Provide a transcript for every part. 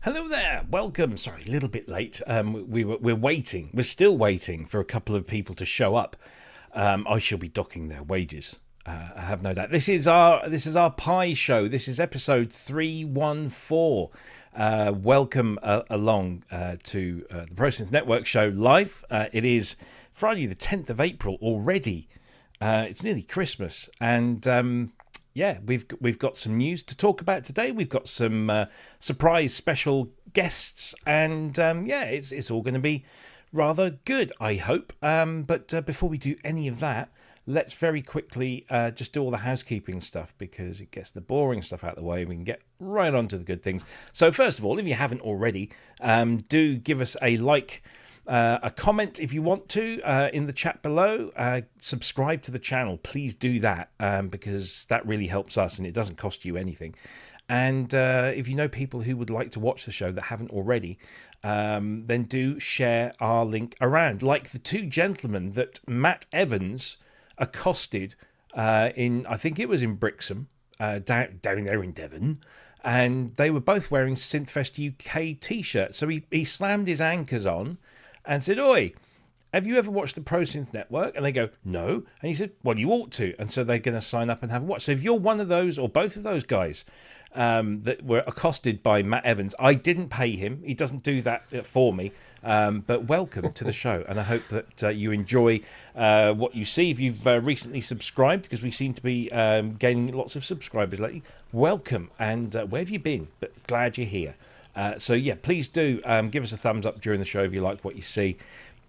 Hello there, welcome. Sorry, a little bit late. We're waiting. We're still waiting for a couple of people to show up. I shall be docking their wages. I have no doubt. This is our pie show. This is episode 314. Welcome along to the ProSynth Network show live. It is Friday the 10th of April already. It's nearly Christmas, and yeah, we've got some news to talk about today. We've got some surprise special guests, and yeah, it's all going to be rather good, I hope. But before we do any of that, let's very quickly just do all the housekeeping stuff, because it gets the boring stuff out of the way. We can get right on to the good things. So first of all, if you haven't already, do give us a like, a comment if you want to in the chat below. Subscribe to the channel, please do that, because that really helps us and it doesn't cost you anything. And if you know people who would like to watch the show that haven't already, then do share our link around, like the two gentlemen that Matt Evans accosted in, I think it was in Brixham, down there in Devon, and they were both wearing Synthfest UK t-shirts. So he slammed his anchors on and said, "Oi, have you ever watched the ProSynth Network?" And they go, "No." And he said, "Well, you ought to." And so they're going to sign up and have a watch. So if you're one of those, or both of those guys that were accosted by Matt Evans, I didn't pay him. He doesn't do that for me. But welcome to the show. And I hope that you enjoy what you see. If you've recently subscribed, because we seem to be gaining lots of subscribers lately, welcome. And where have you been? But glad you're here. So yeah, please do give us a thumbs up during the show if you like what you see.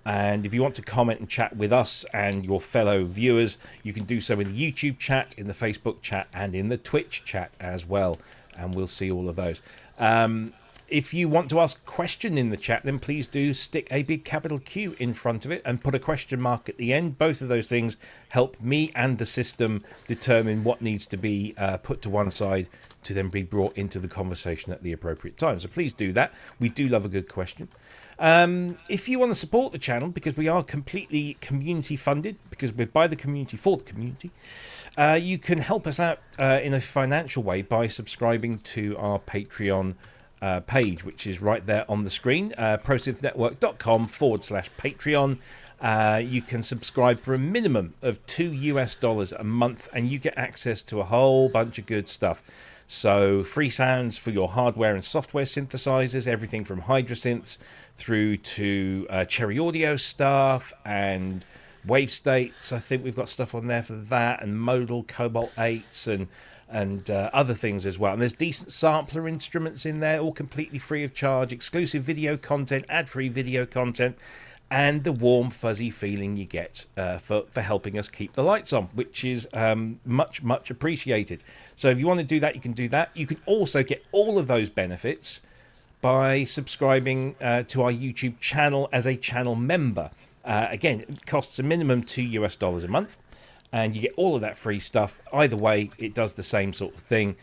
And if you want to comment and chat with us and your fellow viewers, you can do so in the YouTube chat, in the Facebook chat, and in the Twitch chat as well. And we'll see all of those. If you want to ask a question in the chat, then please do stick a big capital Q in front of it and put a question mark at the end. Both of those things help me and the system determine what needs to be put to one side to then be brought into the conversation at the appropriate time. So please do that. We do love a good question. If you want to support the channel, because we are completely community funded, because we're by the community for the community, you can help us out in a financial way by subscribing to our Patreon page, which is right there on the screen, prosynthnetwork.com/Patreon. You can subscribe for a minimum of $2 a month, and you get access to a whole bunch of good stuff. So free sounds for your hardware and software synthesizers, everything from Hydrasynths through to Cherry Audio stuff and wave states. I think we've got stuff on there for that, and modal Cobalt 8s and other things as well. And there's decent sampler instruments in there, all completely free of charge, exclusive video content, ad-free video content, and the warm fuzzy feeling you get for helping us keep the lights on, which is much appreciated. So if you want to do that, you can do that. You can also get all of those benefits by subscribing to our YouTube channel as a channel member. Again, it costs a minimum $2 a month, and you get all of that free stuff. Either way, it does the same sort of thing.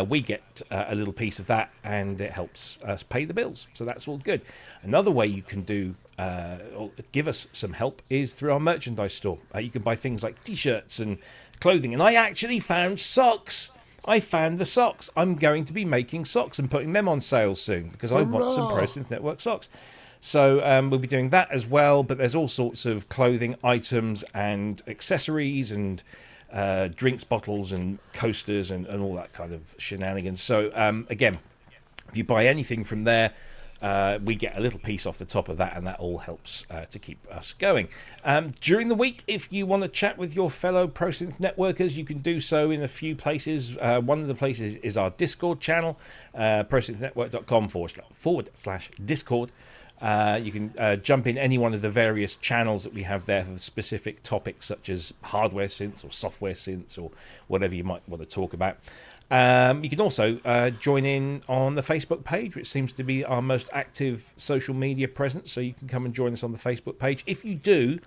We get a little piece of that, and it helps us pay the bills. So that's all good. Another way you can do or give us some help is through our merchandise store. You can buy things like t-shirts and clothing. And I actually found socks. I found the socks. I'm going to be making socks and putting them on sale soon, because I want some ProSynth Network socks. So we'll be doing that as well, but there's all sorts of clothing items and accessories and drinks bottles and coasters and all that kind of shenanigans. So again, if you buy anything from there, we get a little piece off the top of that, and that all helps to keep us going. During the week, if you want to chat with your fellow ProSynth networkers, you can do so in a few places. One of the places is our Discord channel, prosynthnetwork.com/Discord. You can jump in any one of the various channels that we have there for specific topics, such as hardware synths or software synths or whatever you might want to talk about. You can also join in on the Facebook page, which seems to be our most active social media presence. So you can come and join us on the Facebook page. If you do,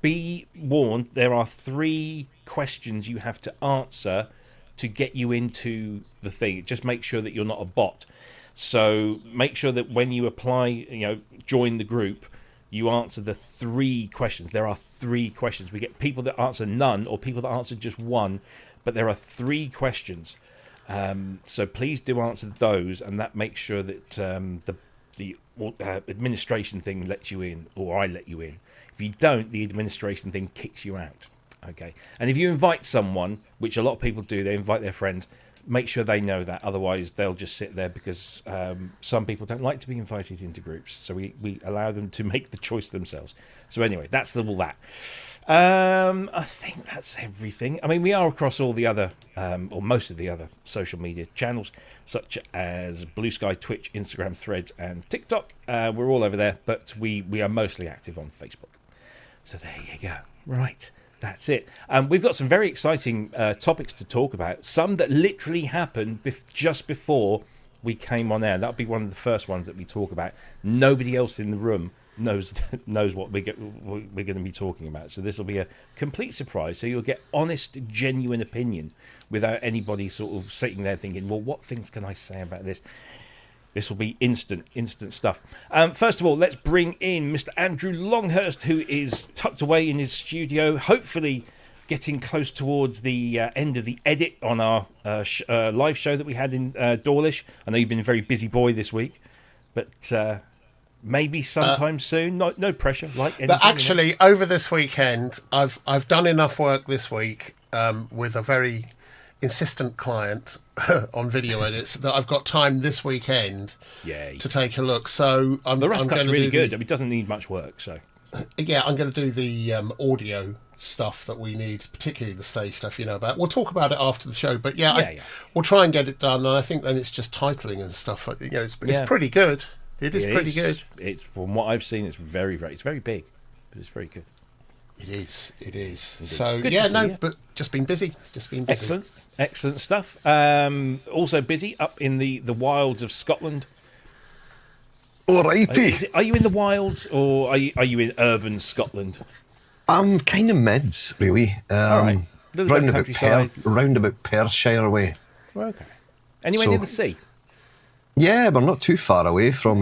be warned, there are 3 questions you have to answer to get you into the thing. Just make sure that you're not a bot. So make sure that when you apply, join the group, you answer the 3 questions. There are 3 questions. We get people that answer none or people that answer just one, but there are 3 questions. So please do answer those, and that makes sure that the administration thing lets you in, or I let you in. If you don't, the administration thing kicks you out. Okay. And if you invite someone, which a lot of people do, they invite their friends, make sure they know that. Otherwise, they'll just sit there because some people don't like to be invited into groups. So we allow them to make the choice themselves. So anyway, that's all that. I think that's everything. I mean, we are across all the other, or most of the other social media channels, such as Blue Sky, Twitch, Instagram, Threads, and TikTok. We're all over there, but we are mostly active on Facebook. So there you go. Right. That's it. We've got some very exciting topics to talk about. Some that literally happened just before we came on air. That'll be one of the first ones that we talk about. Nobody else in the room knows what we're going to be talking about. So this will be a complete surprise. So you'll get honest, genuine opinion without anybody sort of sitting there thinking, well, what things can I say about this? This will be instant stuff. First of all, let's bring in Mr. Andrew Longhurst, who is tucked away in his studio, hopefully getting close towards the end of the edit on our live show that we had in Dawlish. I know you've been a very busy boy this week, but maybe sometime soon. No pressure. But actually, over this weekend, I've done enough work this week with a very insistent client on video edits that I've got time this weekend to take a look. So the rough cut's really good. I mean, it doesn't need much work. So yeah, I'm going to do the audio stuff that we need, particularly the stage stuff you know about. We'll talk about it after the show, but we'll try and get it done. And I think then it's just titling and stuff. You know, it's pretty good. It is pretty good. It's from what I've seen, it's very it's very big, but it's very good. It is. Indeed. So but just been busy. Excellent stuff. Also busy up in the wilds of Scotland. Alrighty. Are you in the wilds or are you in urban Scotland? I'm kind of mids, really. All right. Round about Perthshire way. Okay. Anywhere near the sea? Yeah, we're not too far away from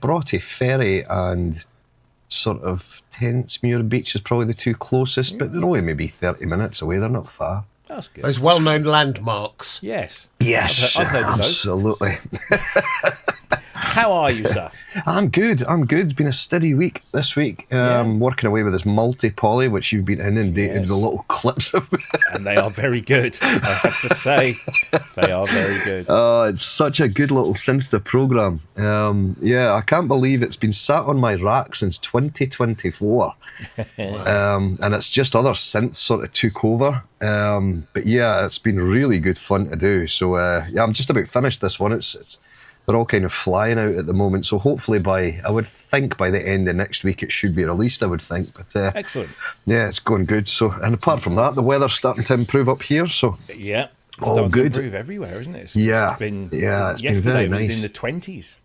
Broughty Ferry and sort of Tentsmuir Beach is probably the two closest, but they're only maybe 30 minutes away. They're not far. That's good. Those well-known landmarks. Yes. Yes, I've heard of those. Absolutely. How are you, sir? I'm good. It's been a steady week this week. Working away with this multi-poly, which you've been inundated with little clips of. And they are very good, I have to say. They are very good. Oh, it's such a good little synth program. I can't believe it's been sat on my rack since 2024. And it's just other synths sort of took over. But yeah, it's been really good fun to do. So I'm just about finished this one. They're all kind of flying out at the moment, so hopefully I would think by the end of next week it should be released, I would think. But excellent. Yeah, it's going good. So, and apart from that, the weather's starting to improve up here. So yeah, it's all good. To improve everywhere, isn't it? It's been very nice. It was in the 20s.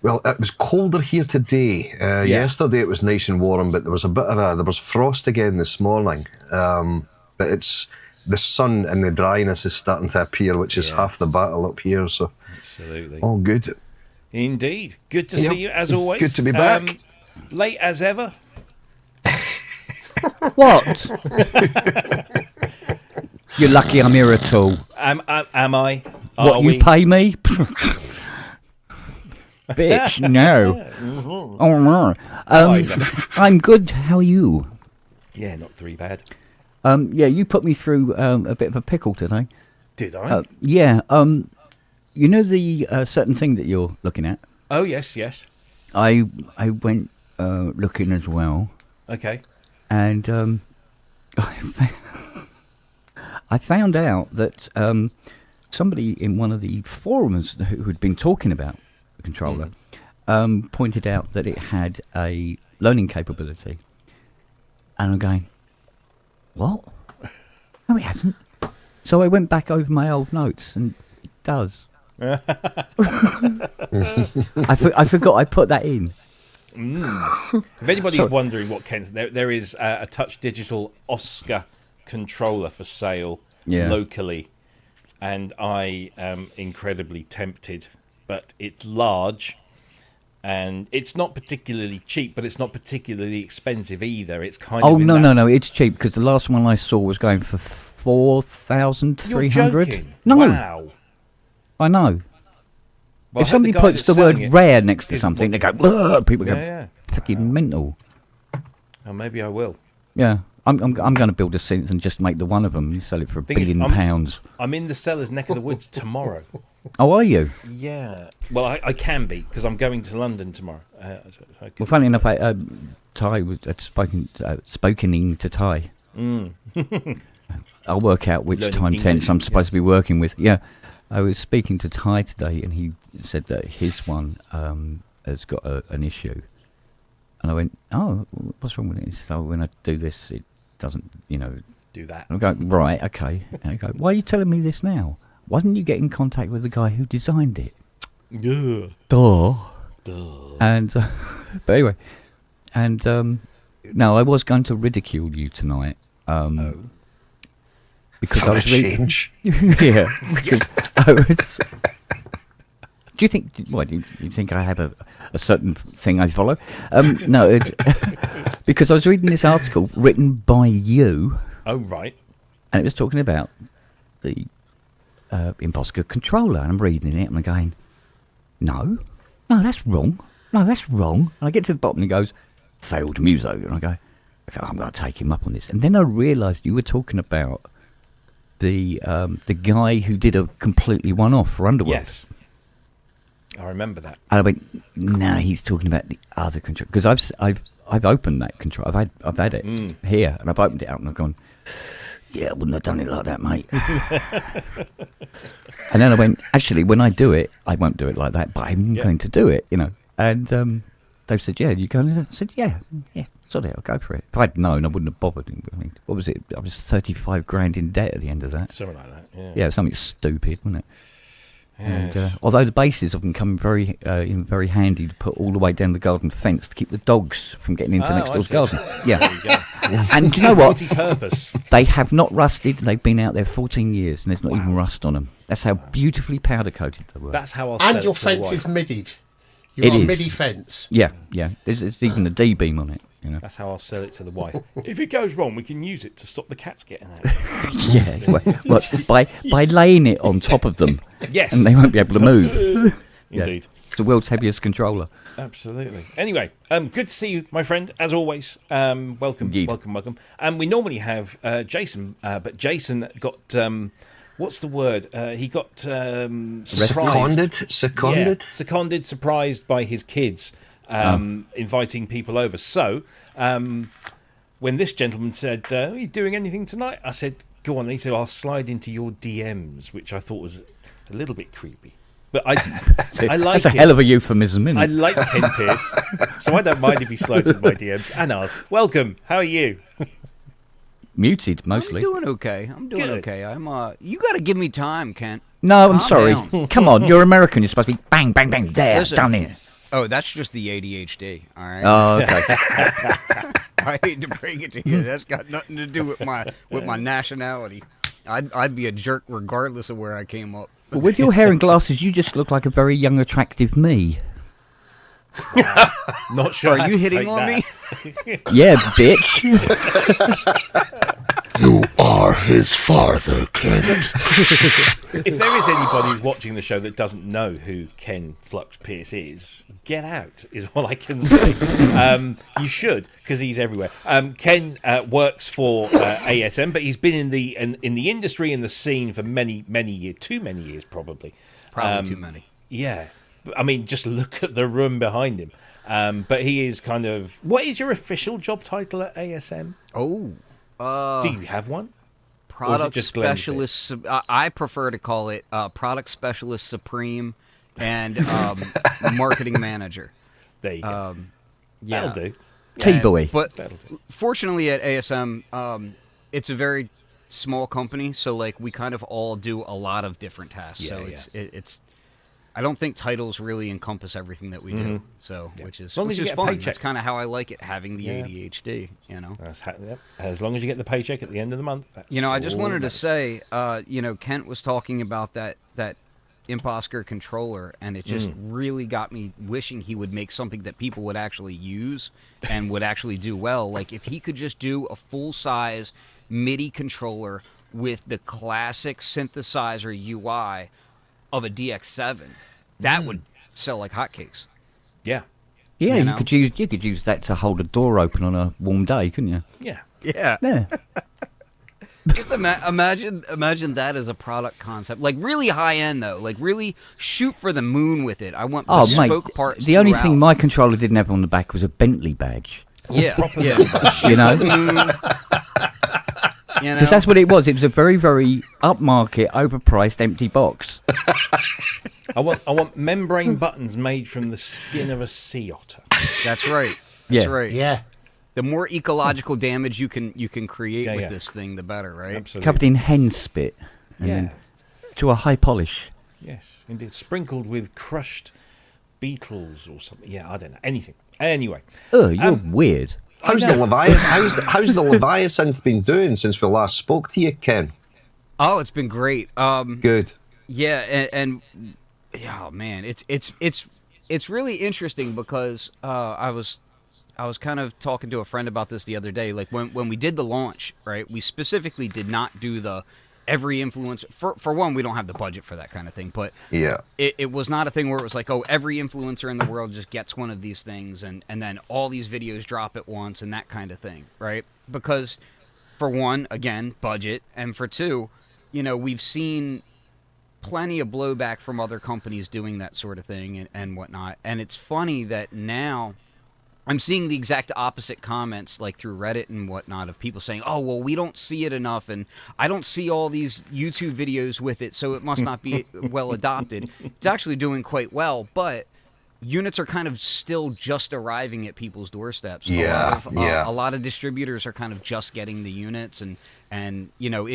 Well, it was colder here today. Yesterday it was nice and warm, but there was there was frost again this morning. But it's the sun and the dryness is starting to appear, which is half the battle up here. So. Absolutely. All good. Indeed. Good to see you, as always. Good to be back. Late as ever. What? You're lucky I'm here at all. Am I? What, you pay me? Bitch, no. Oh, no. I'm good. How are you? Yeah, not too bad. You put me through a bit of a pickle today. Did I? You know the certain thing that you're looking at? Oh, yes. I went looking as well. Okay. And I found out that somebody in one of the forums who had been talking about the controller pointed out that it had a learning capability. And I'm going, what? No, it hasn't. So I went back over my old notes and it does. I forgot I put that in. If anybody's wondering what Ken's, there is a Touch Digital Oscar controller for sale locally, and I am incredibly tempted. But it's large, and it's not particularly cheap, but it's not particularly expensive either. It's kind of no, it's cheap because the last one I saw was going for 4,300. You're joking? No. Wow. I know. Well, If somebody puts the word rare next to something, they go, "Ugh," people go, fucking mental. Oh, maybe I will. Yeah. I'm going to build a synth and just make the one of them and sell it for £1 billion. I'm in the seller's neck of the woods tomorrow. Oh, are you? Yeah. Well, I can be, because I'm going to London tomorrow. Well, funny enough, Ty was spokening to Ty. I'll work out which Learning time English, tense I'm supposed to be working with. Yeah. I was speaking to Ty today, and he said that his one has got an issue. And I went, oh, what's wrong with it? He said, oh, when I do this, it doesn't, do that. And I go, right, okay. And I go, why are you telling me this now? Why didn't you get in contact with the guy who designed it? Yeah. Duh. Duh. And, but anyway, and no, I was going to ridicule you tonight. Because for I was change. Yeah. Because I was. Do you think? What do you think? I have a certain thing I follow? No, because I was reading this article written by you. Oh, right. And it was talking about the Imposter controller, and I'm reading it, and I'm going, no, that's wrong. No, that's wrong. And I get to the bottom, and he goes, failed muso, and I go, okay, I'm going to take him up on this. And then I realised you were talking about the guy who did a completely one-off for Underworld. Yes. I remember that. And I went, no, he's talking about the other control, because I've opened that control. I've had it here, and I've opened it out, and I've gone, yeah, I wouldn't have done it like that, mate. And then I went, actually, when I do it, I won't do it like that, but I'm going to do it, And they said, yeah, you going to? I said, yeah, sort it, I'll go for it. If I'd known, I wouldn't have bothered. I mean, what was it? I was 35 grand in debt at the end of that. Something like that, yeah. Yeah, something stupid, wasn't it? Yes. And, although the bases of them come very handy to put all the way down the garden fence to keep the dogs from getting into next door's garden. Yeah. There you go. And do you know what? Multi-purpose. They have not rusted. They've been out there 14 years, and there's not even rust on them. That's how beautifully powder coated they were. That's how I'll sell And your it to the fence wife. is midied. It You've got a is. midi fence. Yeah. There's even a D-beam on it. That's how I'll sell it to the wife. If it goes wrong, we can use it to stop the cats getting out. Yeah. Well, by laying it on top of them. Yes. And they won't be able to move. Indeed. It's the world's heaviest controller. Absolutely. Anyway, good to see you, my friend, as always. Welcome. Indeed. Welcome. And we normally have Jason, but Jason got, what's the word? He got surprised. Seconded? Yeah, seconded, surprised by his kids inviting people over. So, when this gentleman said, are you doing anything tonight? I said, go on. He said, I'll slide into your DMs, which I thought was a little bit creepy. But I like That's a hell of a euphemism, isn't it? I like Ken Pierce, so I don't mind if he slides into my DMs and ours. Welcome. How are you? Muted, mostly. I'm doing okay. Good. Okay. You got to give me time, Kent. No, I'm Calm sorry. down. Come on, you're American. You're supposed to be bang, bang, bang, there, Listen. down here. Oh, that's just the ADHD. All right. Oh, okay. I hate to break it to you. That's got nothing to do with my nationality. I'd be a jerk regardless of where I came up. Well, with your hair and glasses, you just look like a very young, attractive me. Not sure. Are you hitting on me? Yeah, bitch. You are his father, Kent. If there is anybody who's watching the show that doesn't know who Ken Flux Pierce is, get out, is what I can say. You should, because he's everywhere. Ken works for ASM, but he's been in the industry, in the scene for many, many years. Too many years, probably. Probably too many. Yeah. I mean, just look at the room behind him. But he is kind of... What is your official job title at ASM? Oh. Do you have one? Product just Glenn's bit? specialist. I prefer to call it product specialist supreme and marketing manager. There you go. Yeah. That'll do. T-boy. But That'll do. fortunately at ASM, it's a very small company, so like we kind of all do a lot of different tasks. Yeah, so yeah. it's I don't think titles really encompass everything that we do. So which is long as you get a fun. paycheck. That's kind of how I like it, having the Yeah. ADHD. Yep. As long as you get the paycheck at the end of the month. That's I just all wanted to that say, Kent was talking about that Imposter controller, and it just really got me wishing he would make something that people would actually use and would actually do well. Like if he could just do a full-size MIDI controller with the classic synthesizer UI, of a DX7, that would sell like hotcakes. Yeah. Yeah, You know? you could use that to hold a door open on a warm day, couldn't you? Yeah. Yeah. Yeah. Just imagine that as a product concept. Like really high end though. Like really shoot for the moon with it. I want Oh, bespoke mate, parts. the only thing throughout. my controller didn't have on the back was a Bentley badge. Yeah. Yeah. You know? You know? Because that's what it was. It was a very, very upmarket, overpriced, empty box. I want membrane buttons made from the skin of a sea otter. That's right. Yeah. That's right. Yeah. The more ecological damage you can create Yeah, with yeah. this thing, the better, right? Absolutely. Covered in hen spit. And Yeah. then to a high polish. Yes, indeed. Sprinkled with crushed beetles or something. Yeah, I don't know. Anything. Anyway. Oh, you're weird. How's the Leviathan been doing since we last spoke to you, Ken? Oh, it's been great. Good. Yeah, and oh man, it's really interesting because I was kind of talking to a friend about this the other day. Like when we did the launch, right? We specifically did not do the every influencer. For one, we don't have the budget for that kind of thing. But Yeah. it was not a thing where it was like, oh, every influencer in the world just gets one of these things, and then all these videos drop at once and that kind of thing, right? Because for one, again, budget, and for two, you know, we've seen plenty of blowback from other companies doing that sort of thing and whatnot. And it's funny that now I'm seeing the exact opposite comments, like through Reddit and whatnot, of people saying, oh, well, we don't see it enough, and I don't see all these YouTube videos with it, so it must not be well adopted. It's actually doing quite well, but units are kind of still just arriving at people's doorsteps. Yeah, A lot of distributors are kind of just getting the units, and you know,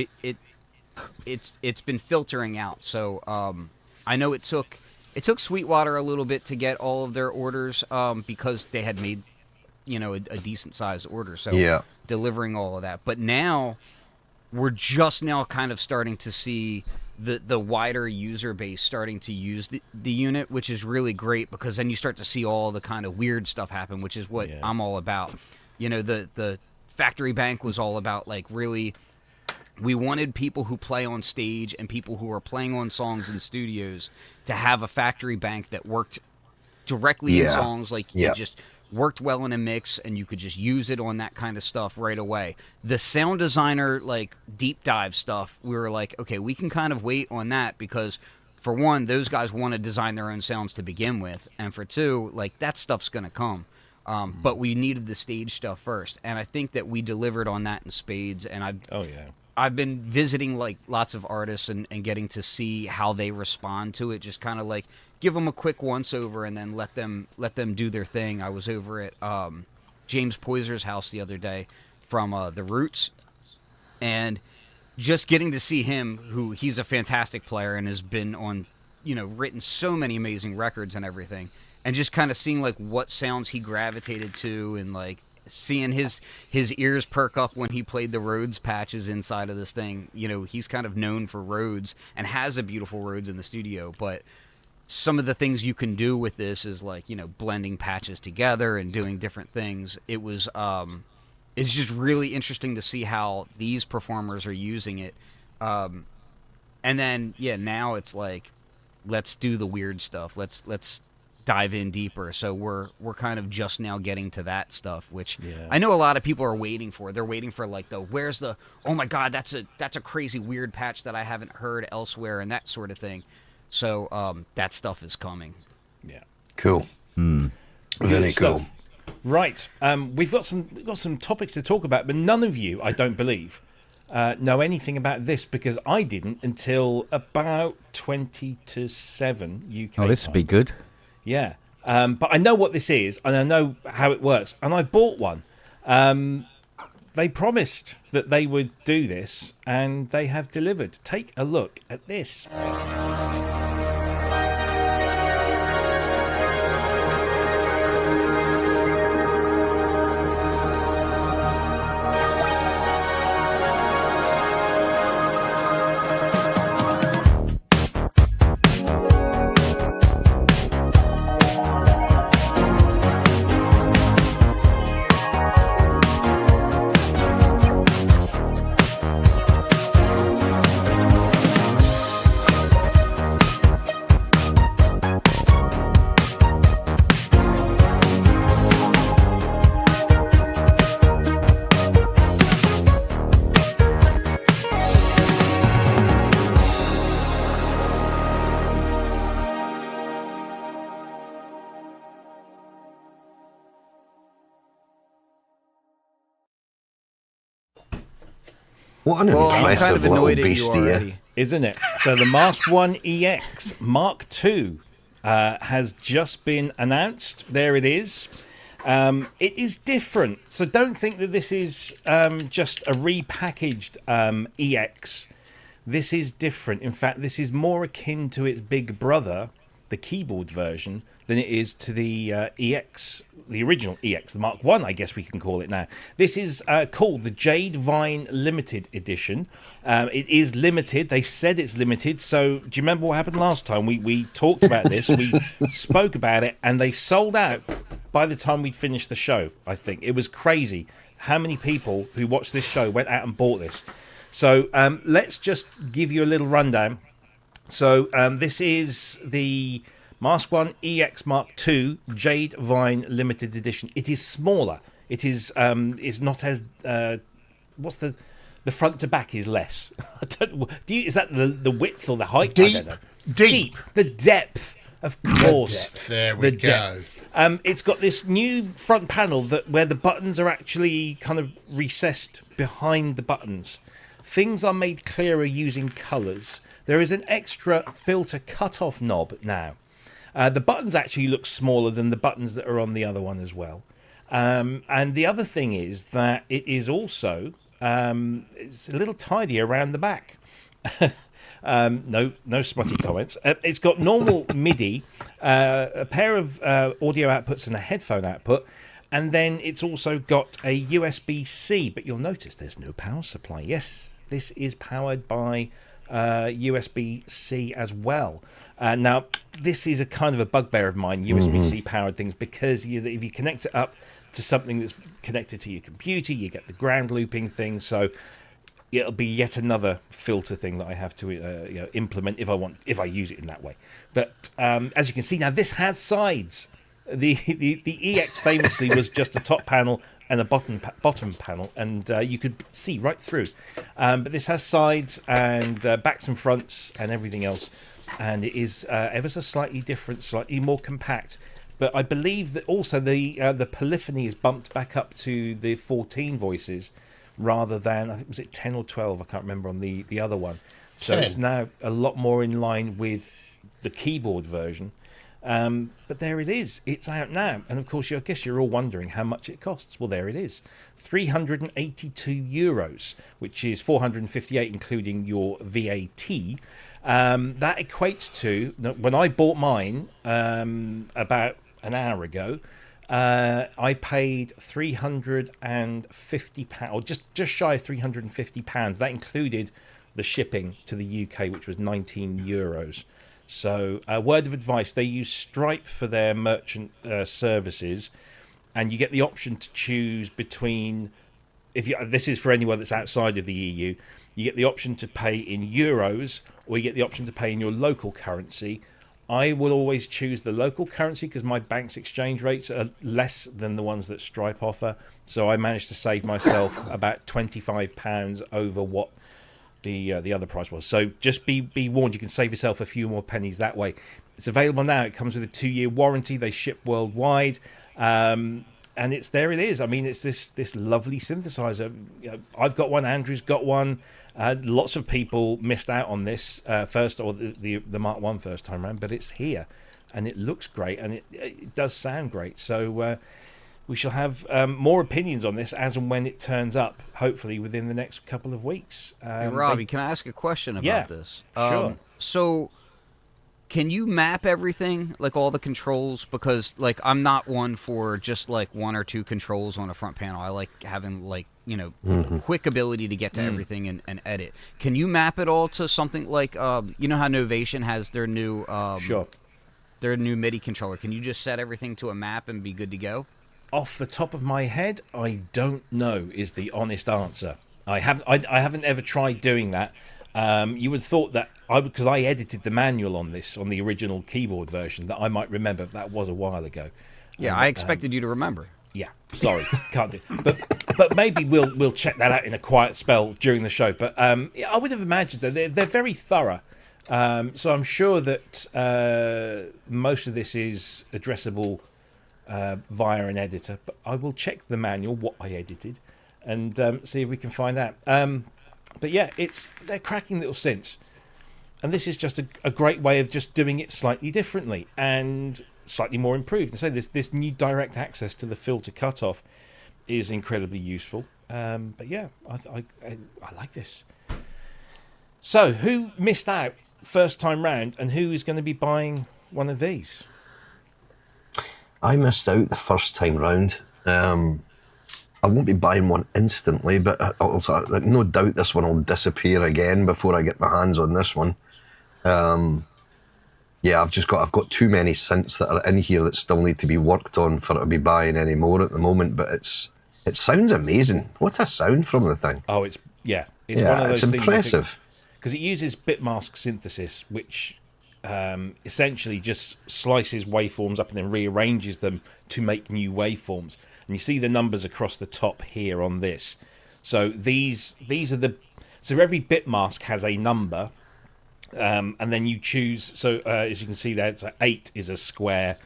it's been filtering out. So I know it took Sweetwater a little bit to get all of their orders because they had made, you know, a decent sized order. So Yeah. delivering all of that. But now we're just now kind of starting to see the wider user base starting to use the unit, which is really great because then you start to see all the kind of weird stuff happen, which is what I'm all about. You know, the factory bank was all about like really. We wanted people who play on stage and people who are playing on songs in studios to have a factory bank that worked directly in songs. Like it just worked well in a mix and you could just use it on that kind of stuff right away. The sound designer, like deep dive stuff, we were like, okay, we can kind of wait on that because for one, those guys want to design their own sounds to begin with. And for two, like that stuff's going to come. But we needed the stage stuff first. And I think that we delivered on that in spades. And I've been visiting like lots of artists and getting to see how they respond to it. Just kind of like give them a quick once over and then let them do their thing. I was over at James Poyser's house the other day from The Roots, and just getting to see him, who he's a fantastic player and has been on, you know, written so many amazing records and everything, and just kind of seeing like what sounds he gravitated to and like seeing his ears perk up when he played the Rhodes patches inside of this thing. You know, he's kind of known for Rhodes and has a beautiful Rhodes in the studio, but some of the things you can do with this is like, you know, blending patches together and doing different things. It was it's just really interesting to see how these performers are using it. And then now it's like, let's do the weird stuff. Let's dive in deeper. So we're kind of just now getting to that stuff, which I know a lot of people are waiting for. They're waiting for like where's the, oh my God, that's a crazy weird patch that I haven't heard elsewhere and that sort of thing. So that stuff is coming. Yeah. Cool. Very cool. Right. We've got some topics to talk about, but none of you, I don't believe, know anything about this because I didn't until about 20 to 7 UK. Oh, this would be good. Yeah. But I know what this is and I know how it works. And I bought one. They promised that they would do this and they have delivered. Take a look at this. What an Well, I'm kind impressive of little annoyed at you beastie. already. Isn't it? So the Mask1 EX MK2 has just been announced. There it is. It is different. So don't think that this is just a repackaged EX. This is different. In fact, this is more akin to its big brother, the keyboard version, than it is to the EX, the original EX, the Mark 1, I guess we can call it now. This is called the Jade Vine Limited Edition. It is limited. They've said it's limited. So do you remember what happened last time? We talked about this. We spoke about it, and they sold out by the time we'd finished the show, I think. It was crazy how many people who watched this show went out and bought this. So let's just give you a little rundown. So this is the Mask1 EX MK2 Jade Vine Limited Edition. It is smaller. It is not as what's the front to back is less. I don't, is that the width or the height? Deep. I don't know. Deep. The depth, of course. The depth. There we go. It's got this new front panel where the buttons are actually kind of recessed behind the buttons. Things are made clearer using colours. There is an extra filter cut-off knob now. The buttons actually look smaller than the buttons that are on the other one as well. And the other thing is that it is also it's a little tidy around the back. No smutty comments. It's got normal MIDI, a pair of audio outputs and a headphone output. And then it's also got a USB-C, but you'll notice there's no power supply. Yes, this is powered by USB-C as well. Now, this is a kind of a bugbear of mine, USB-C powered things, because if you connect it up to something that's connected to your computer, you get the ground looping thing. So it'll be yet another filter thing that I have to implement if I use it in that way. But as you can see now, this has sides. The EX famously was just a top panel and a bottom panel, and you could see right through. But this has sides and backs and fronts and everything else, and it is ever so slightly different, slightly more compact. But I believe that also the polyphony is bumped back up to the 14 voices rather than, I think, was it 10 or 12? I can't remember on the other one. So 10. It's now a lot more in line with the keyboard version. But there it is. It's out now. And of course, I guess you're all wondering how much it costs. Well, there it is. €382, which is 458 including your VAT. That equates to, when I bought mine about an hour ago, I paid £350, or just shy of £350. That included the shipping to the UK, which was €19. So, word of advice, they use Stripe for their merchant services, and you get the option to choose between, this is for anyone that's outside of the EU, you get the option to pay in euros, or you get the option to pay in your local currency. I will always choose the local currency because my bank's exchange rates are less than the ones that Stripe offer. So I managed to save myself about £25 over what the other price was. So just be warned, you can save yourself a few more pennies that way. It's available now. It comes with a 2-year warranty. They ship worldwide, and it is. I mean, it's this lovely synthesizer. I've got one. Andrew's got one. Lots of people missed out on this first, or the Mark 1 first time around, but it's here, and it looks great, and it does sound great. So we shall have more opinions on this as and when it turns up, hopefully within the next couple of weeks. Hey, Robbie, can I ask a question about this? Sure. So, can you map everything, like all the controls? Because, like, I'm not one for just like 1 or 2 controls on a front panel. I like having, like, quick ability to get to everything and edit. Can you map it all to something like, you know how Novation has their new their new MIDI controller? Can you just set everything to a map and be good to go? Off the top of my head, I don't know is the honest answer. I haven't ever tried doing that. You would have thought that because I edited the manual on this, on the original keyboard version, that I might remember. That was a while ago. Yeah, I expected you to remember. Yeah, sorry, can't do. But maybe we'll check that out in a quiet spell during the show. But I would have imagined that they're very thorough. So I'm sure that most of this is addressable via an editor, but I will check the manual, what I edited, and see if we can find out. But yeah, they're cracking little synths. And this is just a great way of just doing it slightly differently and slightly more improved. And so this new direct access to the filter cutoff is incredibly useful. But yeah, I like this. So who missed out first time round, and who is going to be buying one of these? I missed out the first time round. I won't be buying one instantly, but also, no doubt this one will disappear again before I get my hands on this one. Yeah, I've got too many synths that are in here that still need to be worked on for it to be buying any more at the moment. But it sounds amazing. What a sound from the thing! Oh, it's one of those it's things impressive because it uses bit mask synthesis, which essentially just slices waveforms up and then rearranges them to make new waveforms. And you see the numbers across the top here on this. So these are so every bit mask has a number, and then you choose. So as you can see there, so 8 is a square,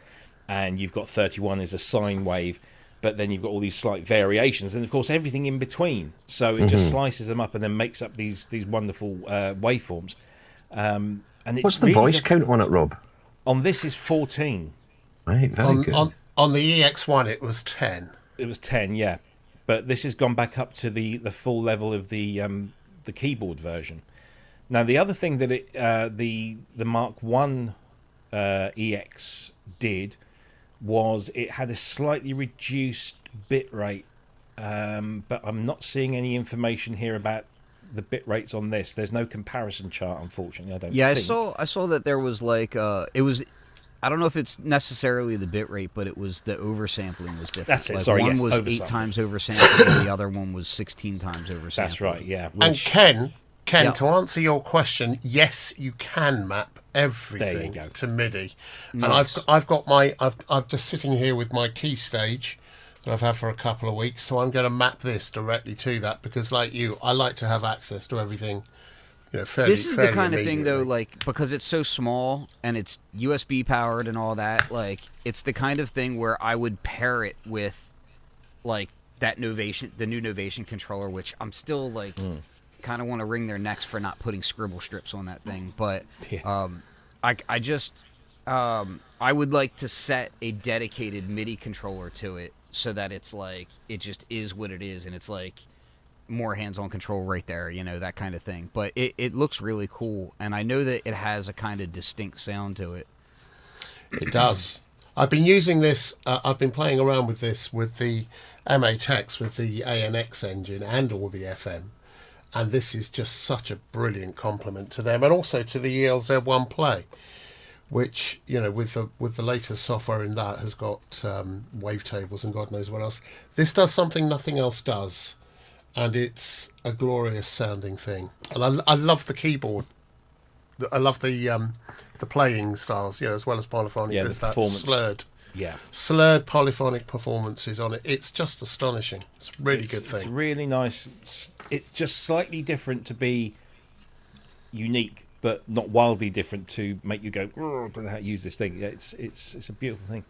and you've got 31 is a sine wave. But then you've got all these slight variations, and of course everything in between. So it just slices them up and then makes up these wonderful waveforms. And what's the voice count on it, Rob? On this is 14. Right, very good. On the EX1, it was 10. It was 10, yeah. But this has gone back up to the full level of the keyboard version. Now, the other thing that the Mark1 EX did was it had a slightly reduced bit rate, but I'm not seeing any information here about the bit rates on this. There's no comparison chart, unfortunately. I don't. Yeah, think. I saw that there was like it was. I don't know if it's necessarily the bit rate, but it was the oversampling was different. That's it. Like Sorry, one yes, was 8 times oversampled, and the other one was 16 times oversampled. That's right. Yeah. And Ken, to answer your question, yes, you can map everything to MIDI. Nice. And I'm just sitting here with my key stage that I've had for a couple of weeks, so I'm going to map this directly to that because, like you, I like to have access to everything. Fairly, this is the kind of thing, though, like, because it's so small and it's USB powered and all that, like, it's the kind of thing where I would pair it with, like, the new Novation controller, which I'm still, like, kind of want to wring their necks for not putting scribble strips on that thing. But I would like to set a dedicated MIDI controller to it so that it's, like, it just is what it is, and it's, like, more hands-on control right there, that kind of thing. But it looks really cool, and I know that it has a kind of distinct sound to it. It does. I've been using this, I've been playing around with this with the MA Tex, with the ANX engine and all the FM, and this is just such a brilliant complement to them, and also to the ELZ1 Play, which, with the latest software in that has got wavetables and God knows what else. This does something nothing else does. And it's a glorious sounding thing, and I love the keyboard. I love the playing styles, as well as polyphonic. Yeah, There's the that performance. slurred polyphonic performances on it. It's just astonishing. It's a really good thing. It's really nice. It's just slightly different to be unique, but not wildly different to make you go, "Oh, I don't know how to use this thing." It's a beautiful thing.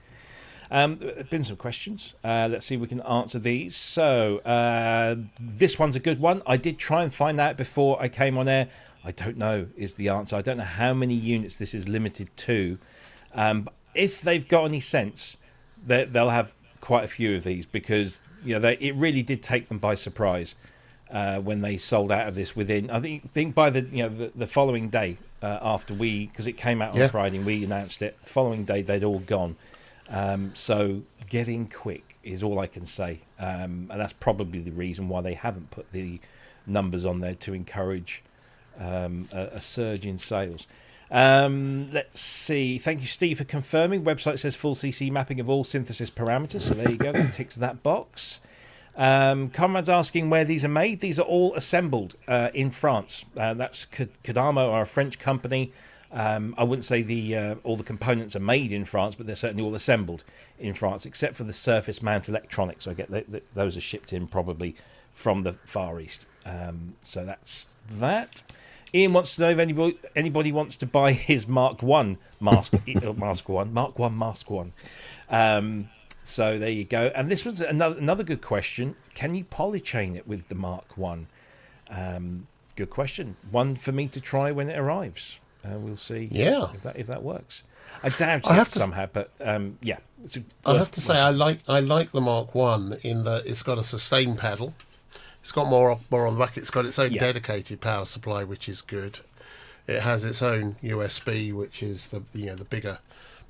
There have been some questions. Let's see if we can answer these. So, this one's a good one. I did try and find out before I came on air. I don't know is the answer. I don't know how many units this is limited to. If they've got any sense, they'll have quite a few of these because it really did take them by surprise when they sold out of this within. I think by the following day after because it came out on Friday and we announced it. The following day they'd all gone. So getting quick is all I can say, and that's probably the reason why they haven't put the numbers on there to encourage a surge in sales. Let's see. Thank you, Steve, for confirming. Website says full CC mapping of all synthesis parameters, so there you go. That ticks that box. Conrad's asking where these are made. These are all assembled in France. That's Kodamo, are a French company. I wouldn't say all the components are made in France, but they're certainly all assembled in France, except for the surface mount electronics. I get those are shipped in probably from the Far East. So that's that. Ian wants to know if anybody wants to buy his Mark1 mask, Mark1 Mask1. So there you go. And this was another good question. Can you polychain it with the Mark1? Good question. One for me to try when it arrives. We'll see. Yeah. If that works. I doubt it somehow, but yeah. I have to say I like the Mark 1 in that it's got a sustain pedal. It's got more on the back. It's got its own dedicated power supply, which is good. It has its own USB, which is the bigger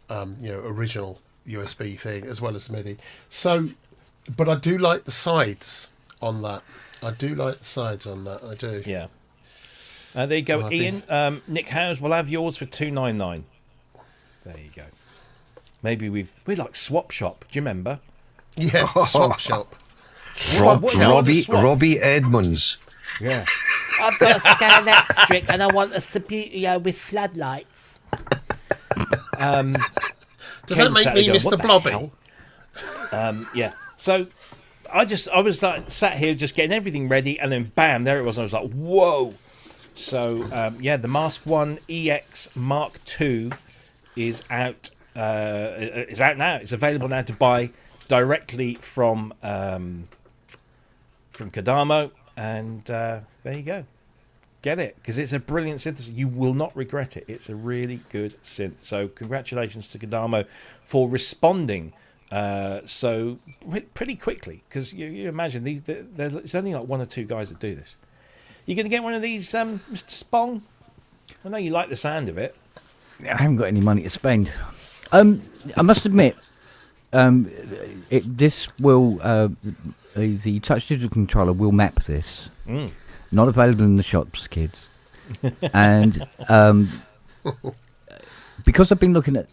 original USB thing, as well as MIDI. So, but I do like the sides on that. I do. Yeah. There you go, Ian. Nick Howes, we'll have yours for $299. There you go. Maybe we're like Swap Shop. Do you remember? Yeah, Swap Shop. Robbie Edmonds. Yeah. I've got a Scan Electric and I want a Superior with floodlights. Does that make me Mr. Blobby? Yeah. So I was like, sat here just getting everything ready, and then bam, there it was. And I was like, whoa. So the Mask1 EX MK2 is out. Is out now. It's available now to buy directly from Kodamo, and there you go. Get it, because it's a brilliant synth. You will not regret it. It's a really good synth. So congratulations to Kodamo for responding so pretty quickly, because you imagine there's only like one or two guys that do this. You going to get one of these, Mr. Spong? I know you like the sound of it. I haven't got any money to spend. I must admit, this will the touch digital controller will map this. Not available in the shops, kids. And because I've been looking at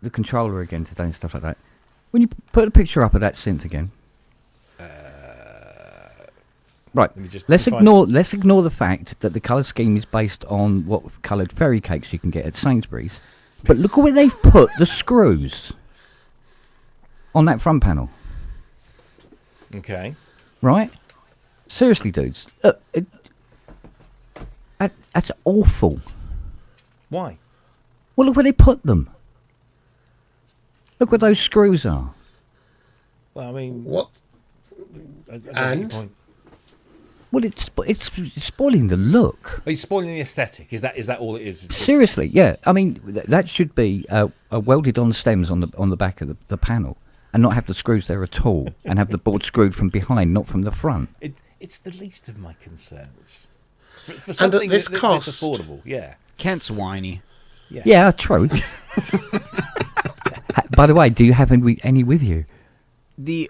the controller again today and stuff like that, when you put a picture up of that synth again, right? Let's ignore the fact that the colour scheme is based on what coloured fairy cakes you can get at Sainsbury's. But look at where they've put the screws on that front panel. Okay. Right? Seriously, dudes. That's awful. Why? Well, look where they put them. Look where those screws are. Well, I mean... What? Well, it's spoiling the look. Are you spoiling the aesthetic? Is that all it is? Seriously, yeah. I mean, that should be welded on stems on the back of the panel, and not have the screws there at all, and have the board screwed from behind, not from the front. It's the least of my concerns. For something that's affordable, yeah. Kent's whiny. Yeah, true. By the way, do you have any with you? The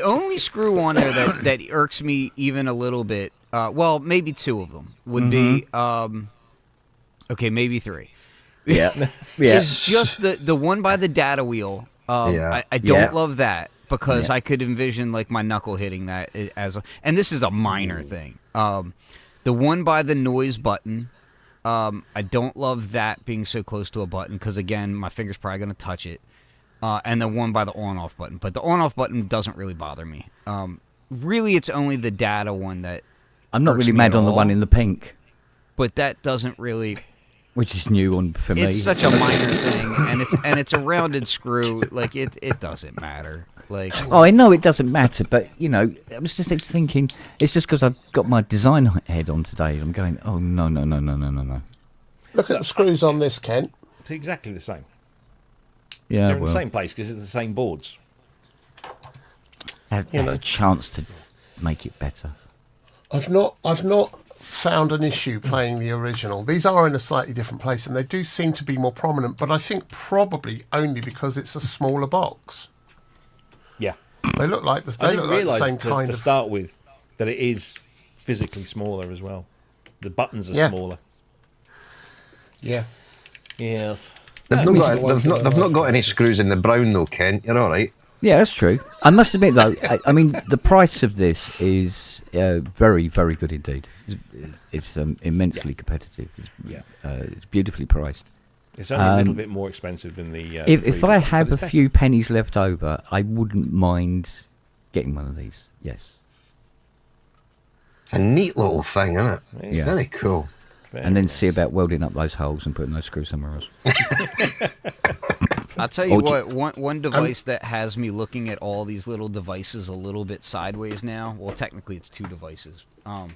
only screw on there that irks me even a little bit, well, maybe two of them would be, okay, maybe three. Yeah. It's just the one by the data wheel. I don't love that, because I could envision like my knuckle hitting that and this is a minor thing. The one by the noise button, I don't love that being so close to a button, because again, my finger's probably going to touch it. And the one by the on-off button. But the on-off button doesn't really bother me. Really, it's only the data one that I'm not really mad on the one in the pink. But that doesn't really... Which is new for me. It's such a minor thing, and it's a rounded screw. Like, it doesn't matter. Like, oh, I know it doesn't matter, but, I was just thinking, it's just because I've got my design head on today. I'm going, oh, no. Look at the screws on this, Kent. It's exactly the same. Yeah, they're in the same place because it's the same boards. Have a chance to make it better. I've not found an issue playing the original. These are in a slightly different place, and they do seem to be more prominent. But I think probably only because it's a smaller box. Yeah, they look like the same kind to start with that it is physically smaller as well. The buttons are smaller. Yeah. Yes. They've not got any screws in the brown though, Ken. You're all right. Yeah, that's true. I must admit though, I mean the price of this is very, very good indeed. It's immensely competitive. It's beautifully priced. It's only a little bit more expensive than the. If I have a few pennies left over, I wouldn't mind getting one of these. Yes. It's a neat little thing, isn't it? Yeah. Very cool. And then see about welding up those holes and putting those screws somewhere else. I'll tell you Oh, what, one device that has me looking at all these little devices a little bit sideways now. Well, technically it's 2 devices.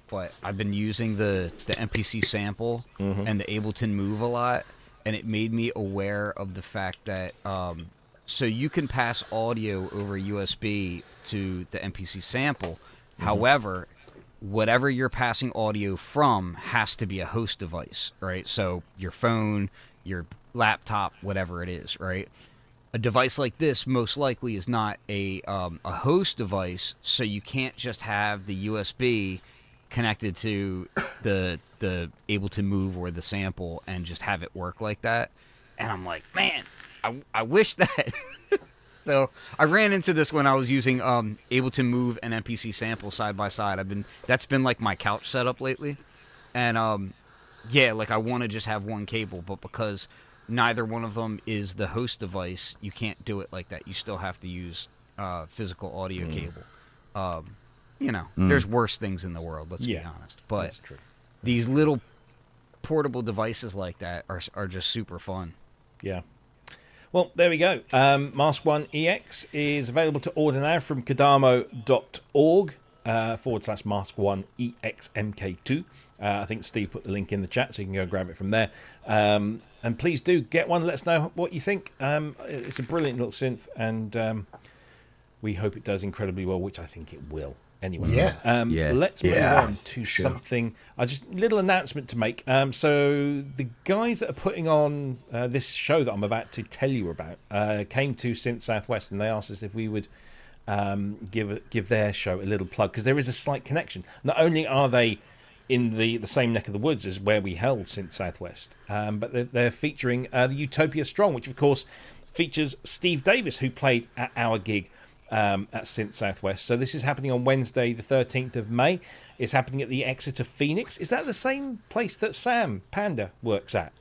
But I've been using the MPC sample and the Ableton Move a lot, and it made me aware of the fact that so you can pass audio over USB to the MPC sample. However, whatever you're passing audio from has to be a host device, right? So your phone, your laptop, whatever it is, right? A device like this most likely is not a host device, so you can't just have the USB connected to the Ableton Move or the sample and just have it work like that. And I'm like, man, I wish that. So I ran into this when I was using Ableton Move and MPC sample side by side. That's been like my couch setup lately, and yeah, like I want to just have one cable, but because neither one of them is the host device, you can't do it like that. You still have to use physical audio cable. There's worse things in the world. Let's be honest. But that's true. These little portable devices like that are just super fun. Yeah. Well, there we go. Mask1 EX is available to order now from kodamo.org /Mask1 EX MK2. I think Steve put the link in the chat, so you can go grab it from there. And please do get one. Let us know what you think. It's a brilliant little synth, and we hope it does incredibly well, which I think it will. Anyway, let's move on to something. Little announcement to make. So the guys that are putting on this show that I'm about to tell you about came to Synth Southwest, and they asked us if we would give their show a little plug, because there is a slight connection. Not only are they in the same neck of the woods as where we held Synth Southwest, but they're featuring the Utopia Strong, which of course features Steve Davis, who played at our gig at Synth Southwest. So this is happening on Wednesday the 13th of May. It's happening at the Exeter Phoenix. Is that the same place that Sam Panda works at?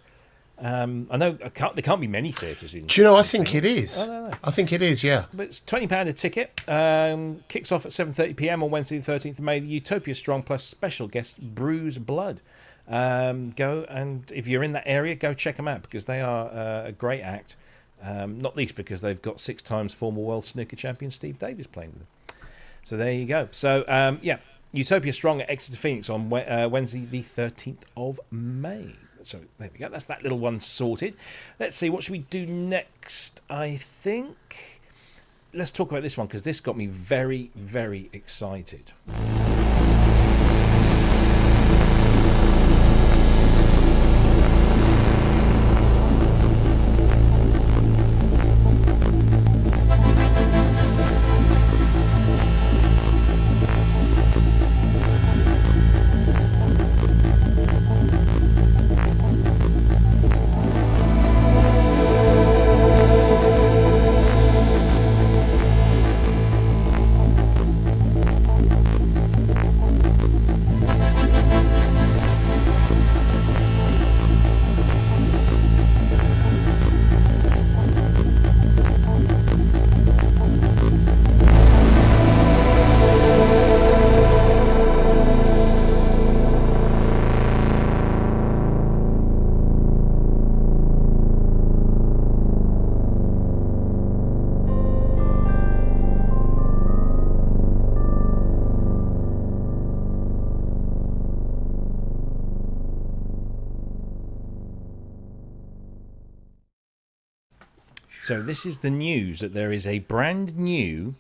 I know there can't be many theatres in. Do you know? I think it is. No. I think it is. Yeah. But it's £20 a ticket. Kicks off at 7:30 p.m. on Wednesday the 13th of May. The Utopia Strong plus special guest Bruise Blood. Go, and if you're in that area, go check them out, because they are a great act. Not least because they've got 6 times former world snooker champion Steve Davis playing with them. So there you go. So Utopia Strong at Exeter Phoenix on Wednesday the 13th of May. So there we go. That's that little one sorted. Let's see, what should we do next? I think let's talk about this one, because this got me very, very excited. So this is the news that there is a brand new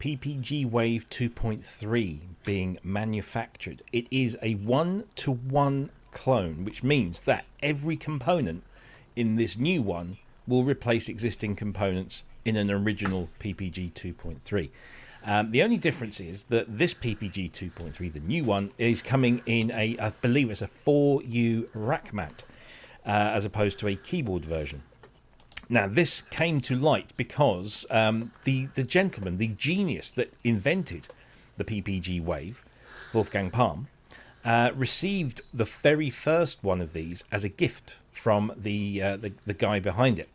PPG Wave 2.3 being manufactured. It is a 1-to-1 clone, which means that every component in this new one will replace existing components in an original PPG 2.3. The only difference is that this PPG 2.3, the new one, is coming in I believe it's a 4U rack mount, as opposed to a keyboard version. Now, this came to light because the gentleman, the genius that invented the PPG Wave, Wolfgang Palm, received the very first one of these as a gift from the guy behind it.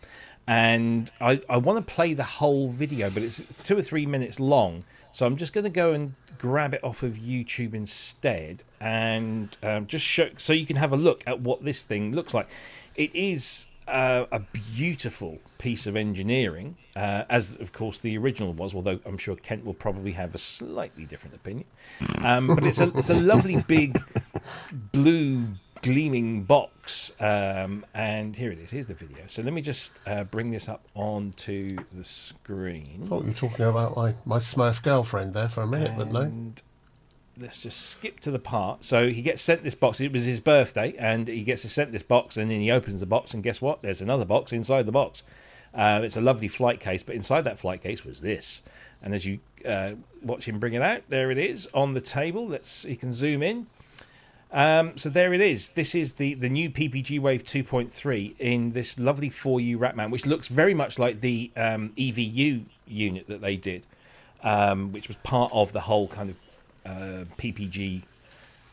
And I want to play the whole video, but it's 2 or 3 minutes long, so I'm just going to go and grab it off of YouTube instead, and just show, so you can have a look at what this thing looks like. It is a beautiful piece of engineering, as of course the original was, although I'm sure Kent will probably have a slightly different opinion. But it's a lovely big blue gleaming box, and here it is. Here's the video. So let me just bring this up onto the screen. I thought you were talking about my Smurf girlfriend there for a minute, but no. Let's just skip to the part. So he gets sent this box. It was his birthday, and he gets sent this box, and then he opens the box, and guess what? There's another box inside the box. It's a lovely flight case, but inside that flight case was this. And as you watch him bring it out, there it is on the table. You can zoom in. So there it is. This is the new PPG Wave 2.3 in this lovely 4U rack mount, which looks very much like the EVU unit that they did, which was part of the whole kind of PPG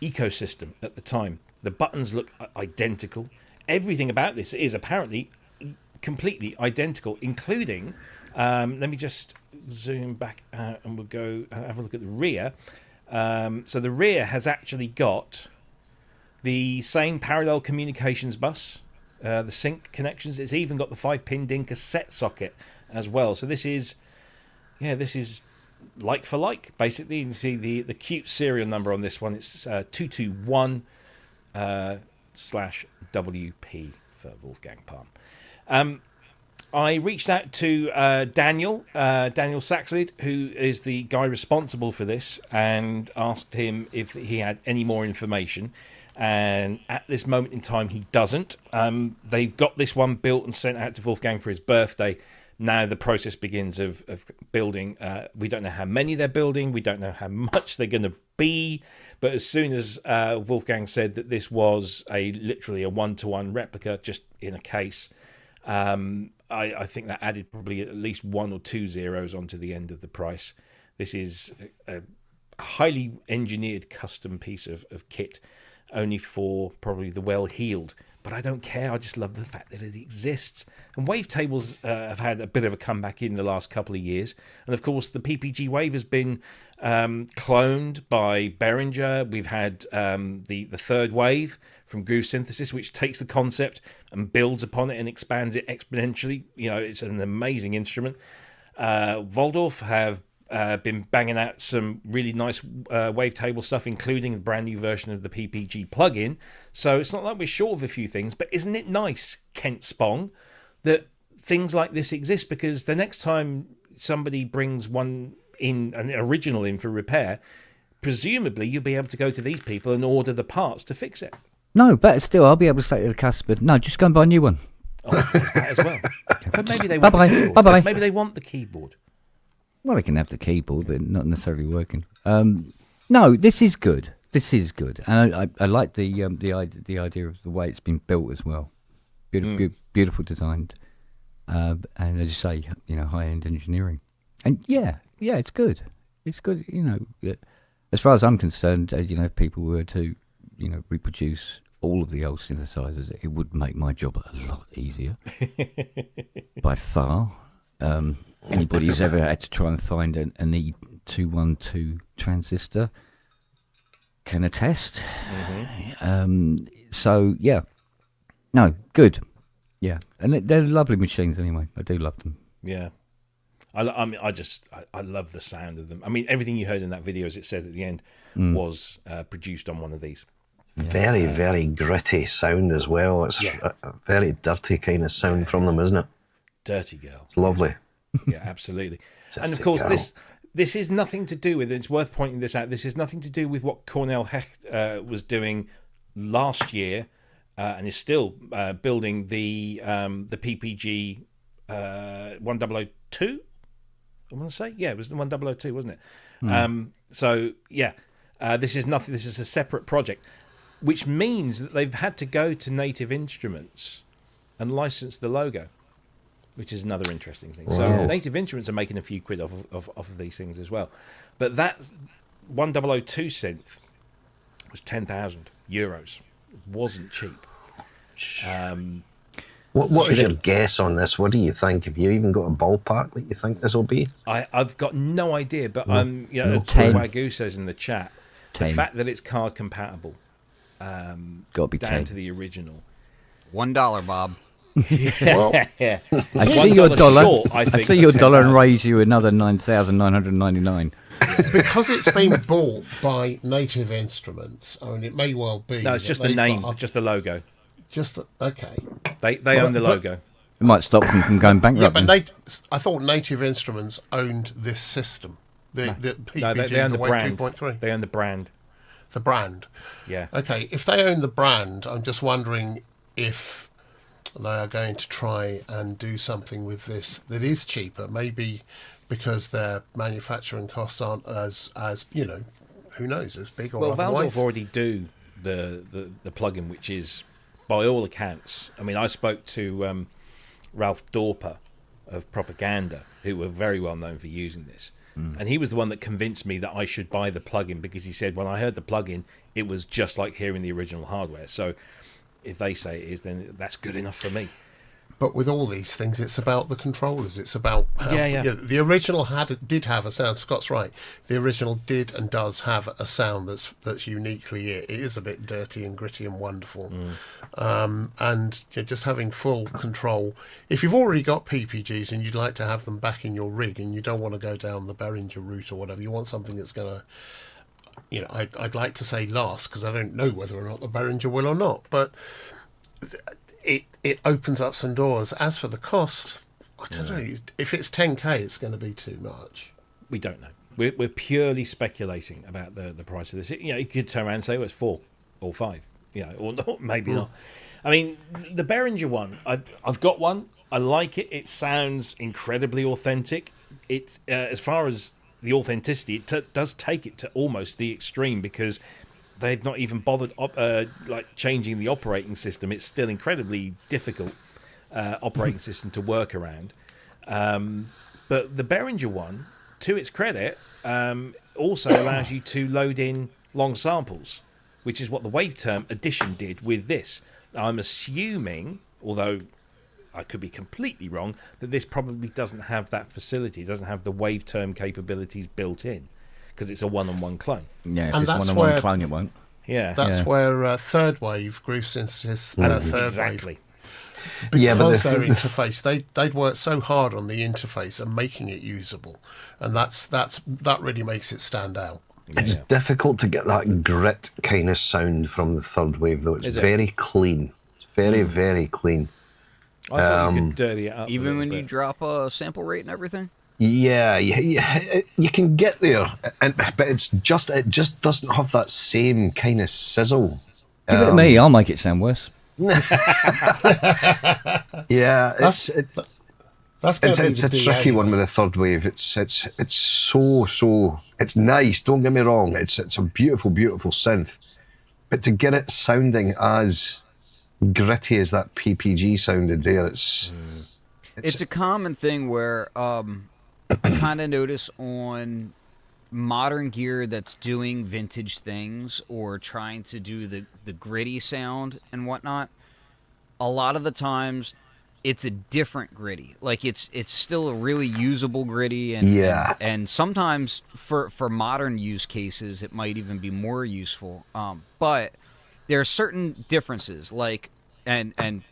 ecosystem at the time. The buttons look identical. Everything about this is apparently completely identical, including let me just zoom back out and we'll go have a look at the rear. So the rear has actually got the same parallel communications bus, the sync connections. It's even got the 5-pin DIN cassette socket as well. So this is like for like, basically. You can see the cute serial number on this one. It's 221 /WP for Wolfgang Palm. I reached out to Daniel Saxlid, who is the guy responsible for this, and asked him if he had any more information. And at this moment in time, he doesn't. They've got this one built and sent out to Wolfgang for his birthday. Now the process begins of building. We don't know how many they're building. We don't know how much they're going to be. But as soon as Wolfgang said that this was literally a 1-to-1 replica, just in a case, I think that added probably at least 1 or 2 zeros onto the end of the price. This is a highly engineered custom piece of kit, only for probably the well-heeled. But I don't care. I just love the fact that it exists. And wavetables have had a bit of a comeback in the last couple of years. And of course, the PPG Wave has been cloned by Behringer. We've had the third wave from Groove Synthesis, which takes the concept and builds upon it and expands it exponentially. You know, it's an amazing instrument. Waldorf have been banging out some really nice wavetable stuff, including the brand new version of the PPG plugin. So it's not like we're short of a few things, but isn't it nice, Kent Spong, that things like this exist? Because the next time somebody brings one in, an original in for repair, presumably you'll be able to go to these people and order the parts to fix it. No, better still, I'll be able to say to the customer, no, just go and buy a new one. Oh, there's that as well. But maybe they want Bye-bye. Maybe they want the keyboard. Well, they can have the keyboard, but not necessarily working. No, this is good. This is good, and I like the idea of the way it's been built as well. Beautiful designed, and as you say, high end engineering. And yeah, it's good. It's good. As far as I'm concerned, if people were to, reproduce all of the old synthesizers, it would make my job a lot easier, by far. Anybody who's ever had to try and find an E212 transistor can attest. Mm-hmm. So yeah, no, good. Yeah, and they're lovely machines anyway. I do love them. Yeah, I love the sound of them. I mean, everything you heard in that video, as it said at the end, was produced on one of these. Very, very gritty sound as well. It's a very dirty kind of sound from them, isn't it? Dirty girl. It's lovely. Yeah, absolutely. And of course, this is nothing to do with, it's worth pointing this out, this is nothing to do with what Cornell Hecht was doing last year, and is still building the PPG 1002, I want to say. Yeah, it was the 1002, wasn't it? So, yeah, this is nothing. This is a separate project, which means that they've had to go to Native Instruments and license the logo, which is another interesting thing. Wow. So Native Instruments are making a few quid off of these things as well. But that 1002 synth was 10,000 euros. It wasn't cheap. What is your guess on this? What do you think? Have you even got a ballpark that you think this will be? I've got no idea, but Wagyu says in the chat, 10. The fact that it's card compatible, got to be down 10. To the original. $1, Bob. Well, Yeah. I see your $1 dollar. short, I I think, see of your dollar and 10,000. raise you another 9,999. because it's been bought by Native Instruments, I mean, it may well be. No, it's that just the they've name, got just the logo. okay. They own the logo. It might stop them from going Yeah, bankrupt. but then. I thought Native Instruments owned this system. The PPG, No, they own the Wave brand. 2.3. They own the brand. The brand. Yeah. Okay, if they own the brand, I'm just wondering if they are going to try and do something with this that is cheaper, maybe because their manufacturing costs aren't as who knows, as big or Well, otherwise. Valdorf already do the plugin, which is, by all accounts, I mean, I spoke to Ralph Dorper of Propaganda, who were very well known for using this. And he was the one that convinced me that I should buy the plugin, because he said when I heard the plugin, it was just like hearing the original hardware. So if they say it is, then that's good enough for me. But with all these things, it's about the controllers. It's about how, Yeah. the original did have a sound. Scott's right. The original did and does have a sound that's uniquely it. It is a bit dirty and gritty and wonderful. And just having full control. If you've already got PPGs and you'd like to have them back in your rig, and you don't want to go down the Behringer route or whatever, you want something that's going to, I'd like to say last, because I don't know whether or not the Behringer will or not, but it opens up some doors. As for the cost, I don't know. If it's 10k, it's going to be too much. We don't know. We're purely speculating about the price of this. You could turn around and say, well, it's 4 or 5, or not, maybe not. I mean, the Behringer one, I've got one. I like it. It sounds incredibly authentic. It, as far as the authenticity, it does take it to almost the extreme, because they've not even bothered changing the operating system. It's still incredibly difficult operating system to work around. But the Behringer one, to its credit, also allows you to load in long samples, which is what the Waveterm edition did with this. I'm assuming, although I could be completely wrong, that this probably doesn't have that facility. It doesn't have the Waveterm capabilities built in, because it's a one-on-one clone. Yeah, if And it's that's one-on-one where- clone, it won't. Yeah, That's where Third Wave, Groove Synthesis, Third exactly. Wave, Yeah, but because the- their interface, they'd worked so hard on the interface and making it usable, and that really makes it stand out. It's difficult to get that grit kind of sound from the Third Wave, though. It's Is it? very clean. It's very, very clean. I thought you could dirty it up. a Even little when you bit. drop a sample rate and everything. Yeah, you can get there, but it just doesn't have that same kind of sizzle. Give it to me, I'll make it sound worse. Yeah, That's going to be it's the a DA. tricky one with the Third Wave. It's so it's nice. Don't get me wrong. It's a beautiful synth, but to get it sounding as gritty as that PPG sounded there, It's a common thing where I kind of notice on modern gear that's doing vintage things or trying to do the gritty sound and whatnot. A lot of the times, it's a different gritty. Like it's still a really usable gritty, and sometimes for modern use cases, it might even be more useful. But there are certain differences. Like and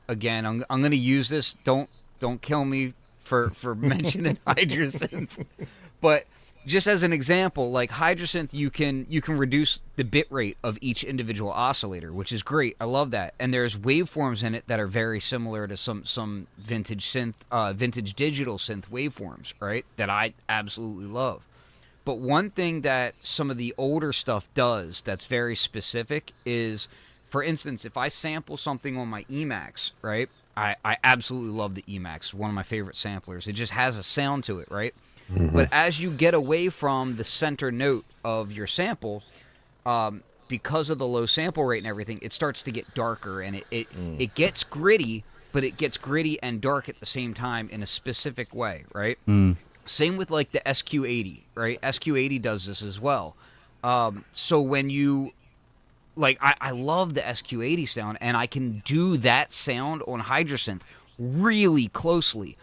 again, I'm going to use this. Don't kill me for mentioning Hydrasynth, but just as an example, like Hydrasynth, you can reduce the bit rate of each individual oscillator, which is great. I love that. And there's waveforms in it that are very similar to some vintage digital synth waveforms, right? That I absolutely love. But one thing that some of the older stuff does that's very specific is, for instance, if I sample something on my Emax, right? I absolutely love the Emax, one of my favorite samplers. It just has a sound to it, right? Mm-hmm. But as you get away from the center note of your sample, because of the low sample rate and everything, it starts to get darker, and it gets gritty, but it gets gritty and dark at the same time in a specific way, right? Same with like the SQ80, right? SQ80 does this as well. So when you... Like, I love the SQ80 sound, and I can do that sound on Hydrasynth really closely.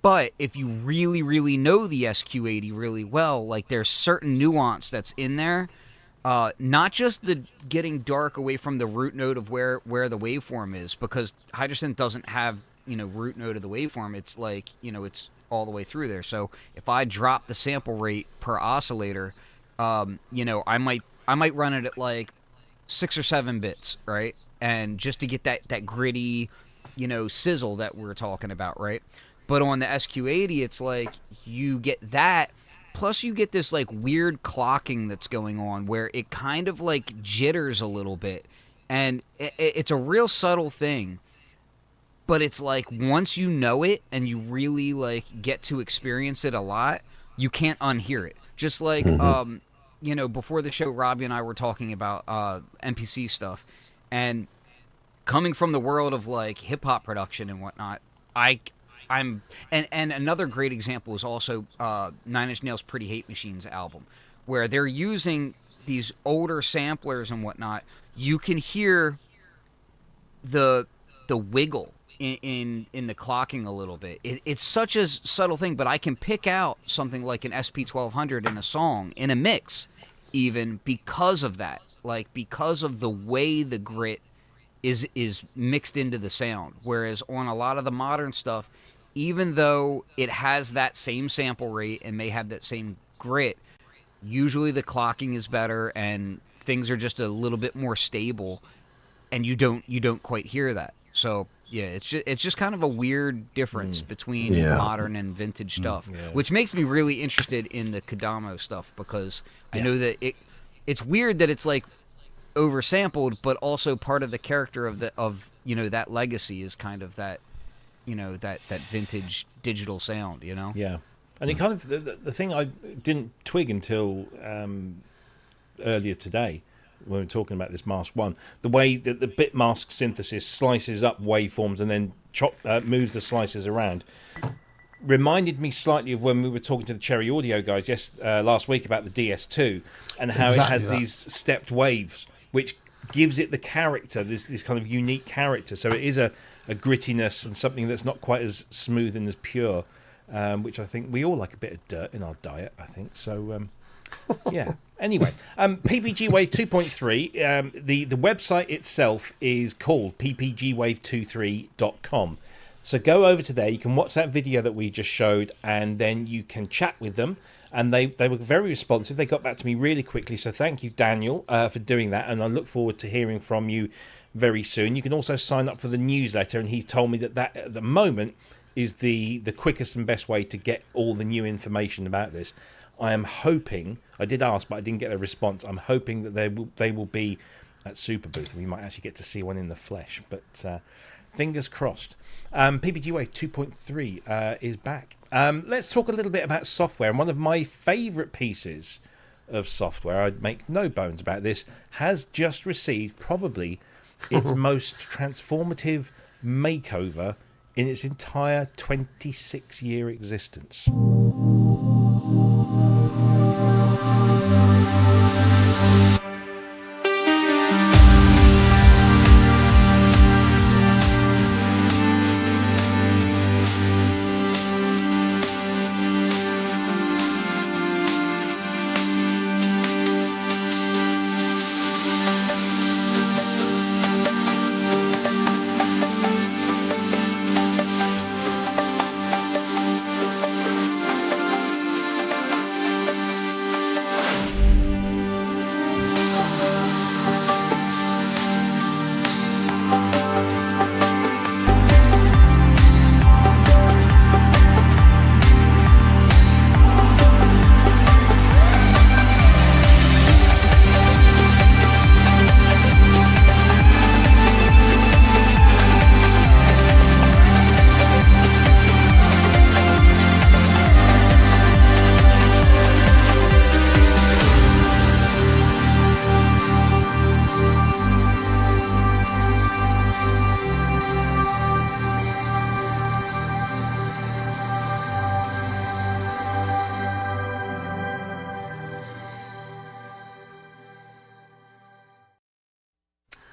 But if you really, really know the SQ80 really well, like, there's certain nuance that's in there not just the getting dark away from the root node of where the waveform is, because Hydrasynth doesn't have, root node of the waveform. It's like, it's all the way through there. So if I drop the sample rate per oscillator, I might run it at like 6 or 7 bits, right? And just to get that gritty, sizzle that we're talking about, right? But on the SQ80, it's like you get that, plus you get this like weird clocking that's going on where it kind of like jitters a little bit. And it's a real subtle thing. But it's like once you know it and you really like get to experience it a lot, you can't unhear it. Just like, before the show, Robbie and I were talking about MPC stuff. And coming from the world of like hip hop production and whatnot, and another great example is also Nine Inch Nails' Pretty Hate Machines album, where they're using these older samplers and whatnot. You can hear the wiggle in the clocking a little bit. It's such a subtle thing, but I can pick out something like an SP1200 in a song, in a mix, even because of that. Like, because of the way the grit is mixed into the sound. Whereas on a lot of the modern stuff, even though it has that same sample rate and may have that same grit, usually the clocking is better and things are just a little bit more stable, and you don't quite hear that. So yeah, it's just kind of a weird difference between modern and vintage stuff, which makes me really interested in the Kodamo stuff, because I know that it's weird that it's like oversampled, but also part of the character of that legacy is kind of that that vintage digital sound, Yeah, and it kind of the thing I didn't twig until earlier today, when we were talking about this Mask1, the way that the bit mask synthesis slices up waveforms and then moves the slices around, reminded me slightly of when we were talking to the Cherry Audio guys last week about the DS2 and how it has these stepped waves, which gives it the character, this kind of unique character. So it is a grittiness and something that's not quite as smooth and as pure, which I think we all like a bit of dirt in our diet, I think. So, yeah. Anyway, PPG Wave 2.3, the website itself is called ppgwave23.com. So go over to there, you can watch that video that we just showed, and then you can chat with them. And they were very responsive. They got back to me really quickly. So thank you, Daniel, for doing that. And I look forward to hearing from you very soon. You can also sign up for the newsletter. And he told me that at the moment is the quickest and best way to get all the new information about this. I am hoping, I did ask, but I didn't get a response. I'm hoping that they will be at Super Booth. We might actually get to see one in the flesh. But fingers crossed. PPG Wave 2.3 is back. Let's talk a little bit about software. And one of my favourite pieces of software, I'd make no bones about this, has just received probably its most transformative makeover in its entire 26-year existence.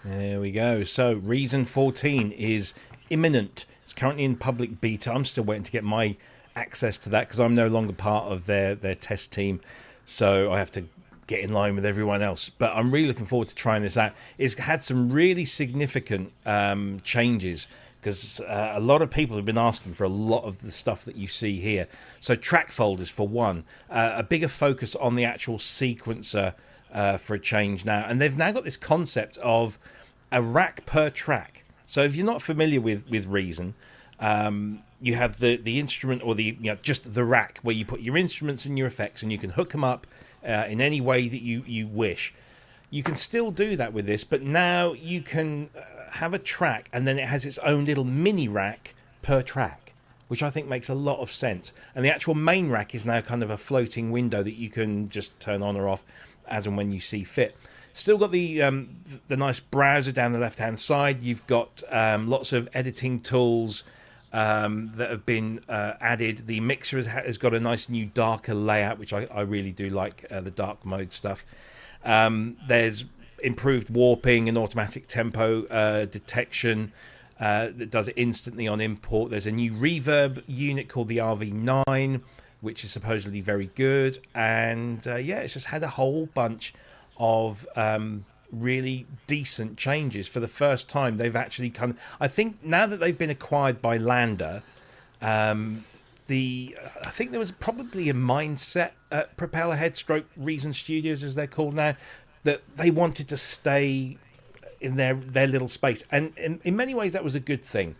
There we go. So Reason 14 is imminent. It's currently in public beta. I'm still waiting to get my access to that because I'm no longer part of their test team. So I have to get in line with everyone else. But I'm really looking forward to trying this out. It's had some really significant changes, because a lot of people have been asking for a lot of the stuff that you see here. So track folders for one, a bigger focus on the actual sequencer for a change now. And they've now got this concept of a rack per track. So if you're not familiar with Reason, you have the instrument, or just the rack where you put your instruments and your effects, and you can hook them up in any way that you wish. You can still do that with this, but now you can have a track, and then it has its own little mini rack per track, which I think makes a lot of sense. And the actual main rack is now kind of a floating window that you can just turn on or off as and when you see fit. Still got the nice browser down the left-hand side. You've got lots of editing tools that have been added. The mixer has got a nice new darker layout, which I really do like, the dark mode stuff. There's improved warping and automatic tempo detection that does it instantly on import. There's a new reverb unit called the RV9, which is supposedly very good. And it's just had a whole bunch of really decent changes. For the first time, they've actually I think now that they've been acquired by Lander, I think there was probably a mindset at Propeller Head stroke Reason Studios, as they're called now, that they wanted to stay in their little space. And in many ways, that was a good thing.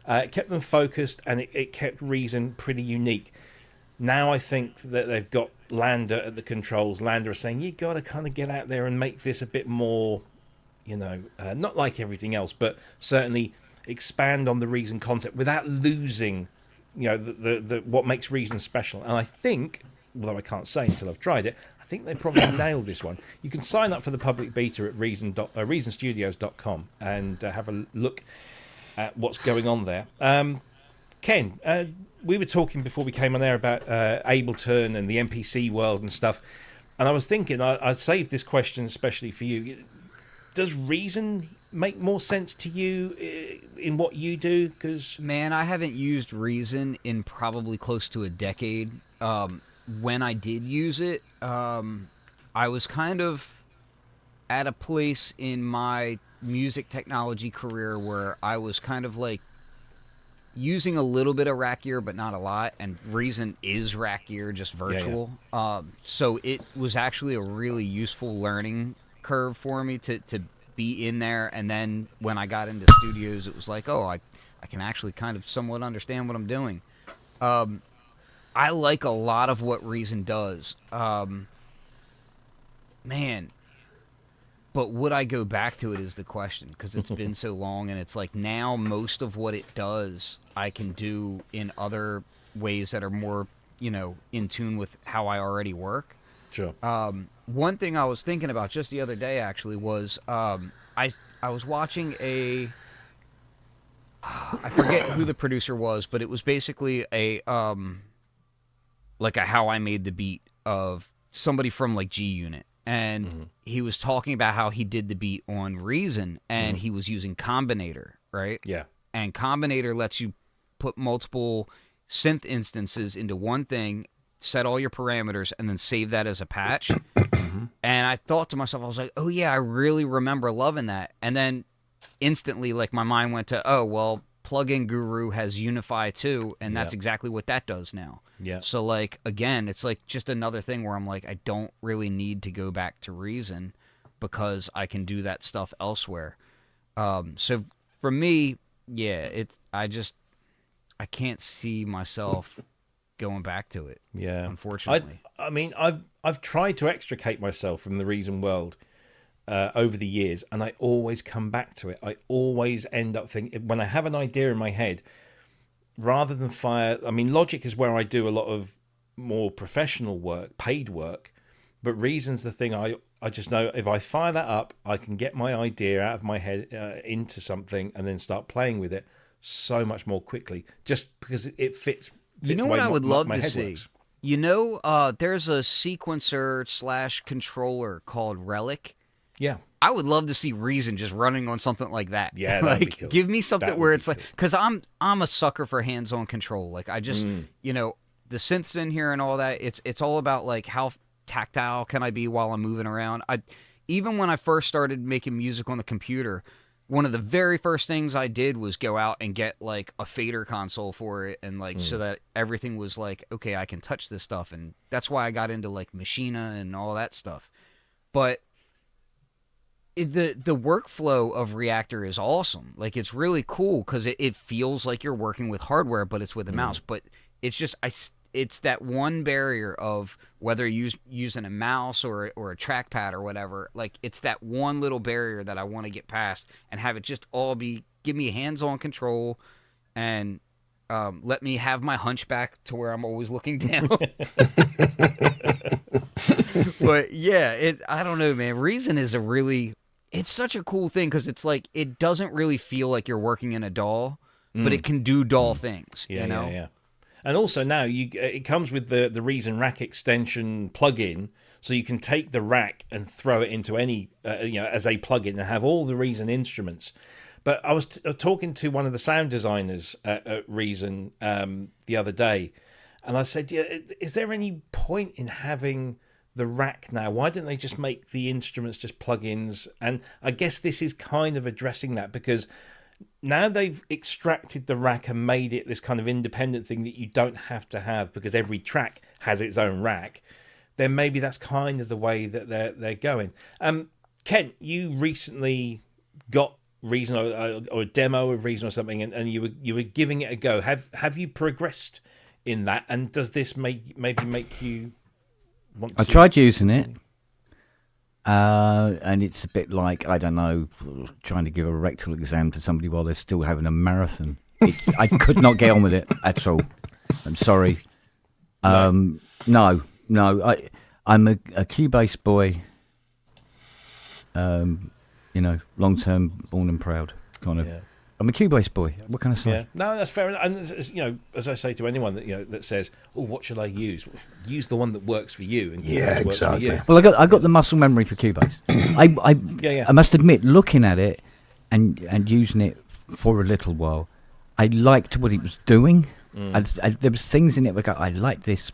It kept them focused, and it kept Reason pretty unique. Now I think that they've got Lander at the controls. Lander are saying, you got to kind of get out there and make this a bit more, not like everything else, but certainly expand on the Reason concept without losing, the what makes Reason special. And I think, although I can't say until I've tried it, I think they probably nailed this one. You can sign up for the public beta at reasonstudios.com and have a look at what's going on there. Ken, we were talking before we came on air about Ableton and the MPC world and stuff, and I was thinking I saved this question especially for you. Does Reason make more sense to you in what you do? Because man, I haven't used Reason in probably close to a decade. When I did use it, I was kind of at a place in my music technology career where I was kind of like using a little bit of rack gear, but not a lot. And Reason is rack gear, just virtual. So it was actually a really useful learning curve for me to be in there. And then when I got into studios, it was like, oh, I can actually kind of somewhat understand what I'm doing. I like a lot of what Reason does. Man, but would I go back to it is the question, because it's been so long, and it's like now most of what it does I can do in other ways that are more, in tune with how I already work. Sure. One thing I was thinking about just the other day actually was I was watching I forget who the producer was, but it was basically a how I made the beat of somebody from like G Unit. And he was talking about how he did the beat on Reason, and he was using Combinator, right? Yeah. And Combinator lets you put multiple synth instances into one thing, set all your parameters, and then save that as a patch. And I thought to myself, I was like, oh yeah, I really remember loving that. And then instantly, like, my mind went to, oh, well, Plugin Guru has Unify too, and that's exactly what that does now. Yeah. So, like, again, it's like just another thing where I'm like, I don't really need to go back to Reason because I can do that stuff elsewhere. So for me, yeah, I can't see myself going back to it. Yeah, unfortunately. I mean, I've tried to extricate myself from the Reason world over the years, and I always come back to it. I always end up thinking, when I have an idea in my head, rather than Logic is where I do a lot of more professional work, paid work, but Reason's the thing I just know if I fire that up, I can get my idea out of my head into something and then start playing with it so much more quickly, just because it fits. You know what I would love to see? Works. There's a sequencer / controller called Relic. Yeah. I would love to see Reason just running on something like that. Yeah, that'd be cool. Give me something where it's like, because I'm a sucker for hands-on control. Like, I just, the synths in here and all that. It's all about like how tactile can I be while I'm moving around? Even when I first started making music on the computer, one of the very first things I did was go out and get like a fader console for it, and like so that everything was like, okay, I can touch this stuff, and that's why I got into like Machina and all that stuff. But the workflow of Reactor is awesome. Like, it's really cool because it feels like you're working with hardware, but it's with a mouse. But it's just it's that one barrier of whether you're using a mouse or a trackpad or whatever. Like, it's that one little barrier that I want to get past and have it just all give me hands-on control and let me have my hunchback to where I'm always looking down. But yeah, I don't know, man. Reason is it's such a cool thing because it's like it doesn't really feel like you're working in a DAW, but it can do DAW things. Yeah, you know? yeah. And also now it comes with the Reason rack extension plugin, so you can take the rack and throw it into any as a plugin and have all the Reason instruments. But I was talking to one of the sound designers at Reason the other day, and I said, "Yeah, is there any point in having the rack now? Why don't they just make the instruments just plugins?" And I guess this is kind of addressing that, because now they've extracted the rack and made it this kind of independent thing that you don't have to have because every track has its own rack. Then maybe that's kind of the way that they're going. Ken, you recently got Reason or a demo of Reason or something, and you were giving it a go. Have you progressed in that? And does this maybe make you want to? I tried using it. And it's a bit like, I don't know, trying to give a rectal exam to somebody while they're still having a marathon. I could not get on with it at all. I'm sorry. No, I'm a Cubase boy. Long-term, born and proud kind of. Yeah. I'm a Cubase boy. What can I say? Yeah, no, that's fair enough. And as I say to anyone that says, "Oh, what should I use?" Use the one that works for you. And works for you. Well, I got the muscle memory for Cubase. I must admit, looking at it and using it for a little while, I liked what it was doing. There was things in it where I like this.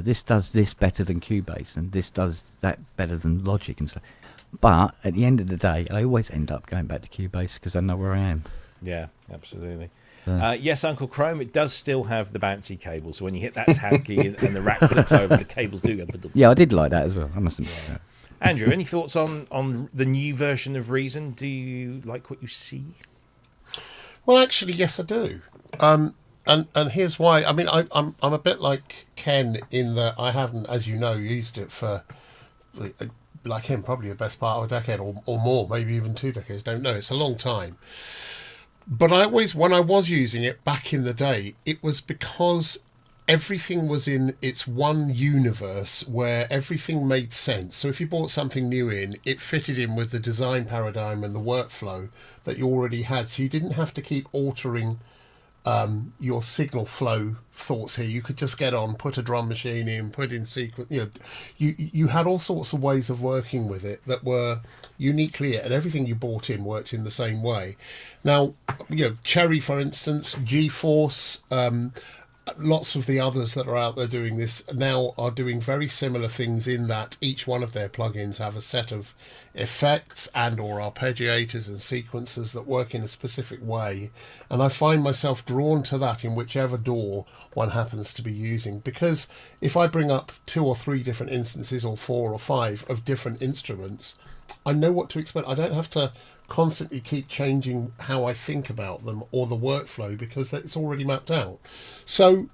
This does this better than Cubase, and this does that better than Logic and stuff. But at the end of the day, I always end up going back to Cubase because I know where I am. Yeah, absolutely. Yes, Uncle Chrome, it does still have the bouncy cable, so when you hit that tab key and the rack flips over, the cables do go. Yeah, I did like that as well. I must admit that. Andrew, any thoughts on the new version of Reason? Do you like what you see? Well, actually, yes, I do. And here's why. I mean, I'm a bit like Ken in that I haven't, as you know, used it for, like him, probably the best part of a decade or more, maybe even 2 decades. Don't know. It's a long time. But when I was using it back in the day, it was because everything was in its one universe where everything made sense. So if you bought something new in, it fitted in with the design paradigm and the workflow that you already had. So you didn't have to keep altering your signal flow thoughts here. You could just get on, put a drum machine in, put in sequence. You had all sorts of ways of working with it that were uniquely it, and everything you bought in worked in the same way. Now, Cherry, for instance, GeForce, lots of the others that are out there doing this now are doing very similar things in that each one of their plugins have a set of effects and or arpeggiators and sequencers that work in a specific way, and I find myself drawn to that in whichever DAW one happens to be using, because if I bring up 2 or 3 different instances or 4 or 5 of different instruments, I know what to expect. I don't have to constantly keep changing how I think about them or the workflow because it's already mapped out. So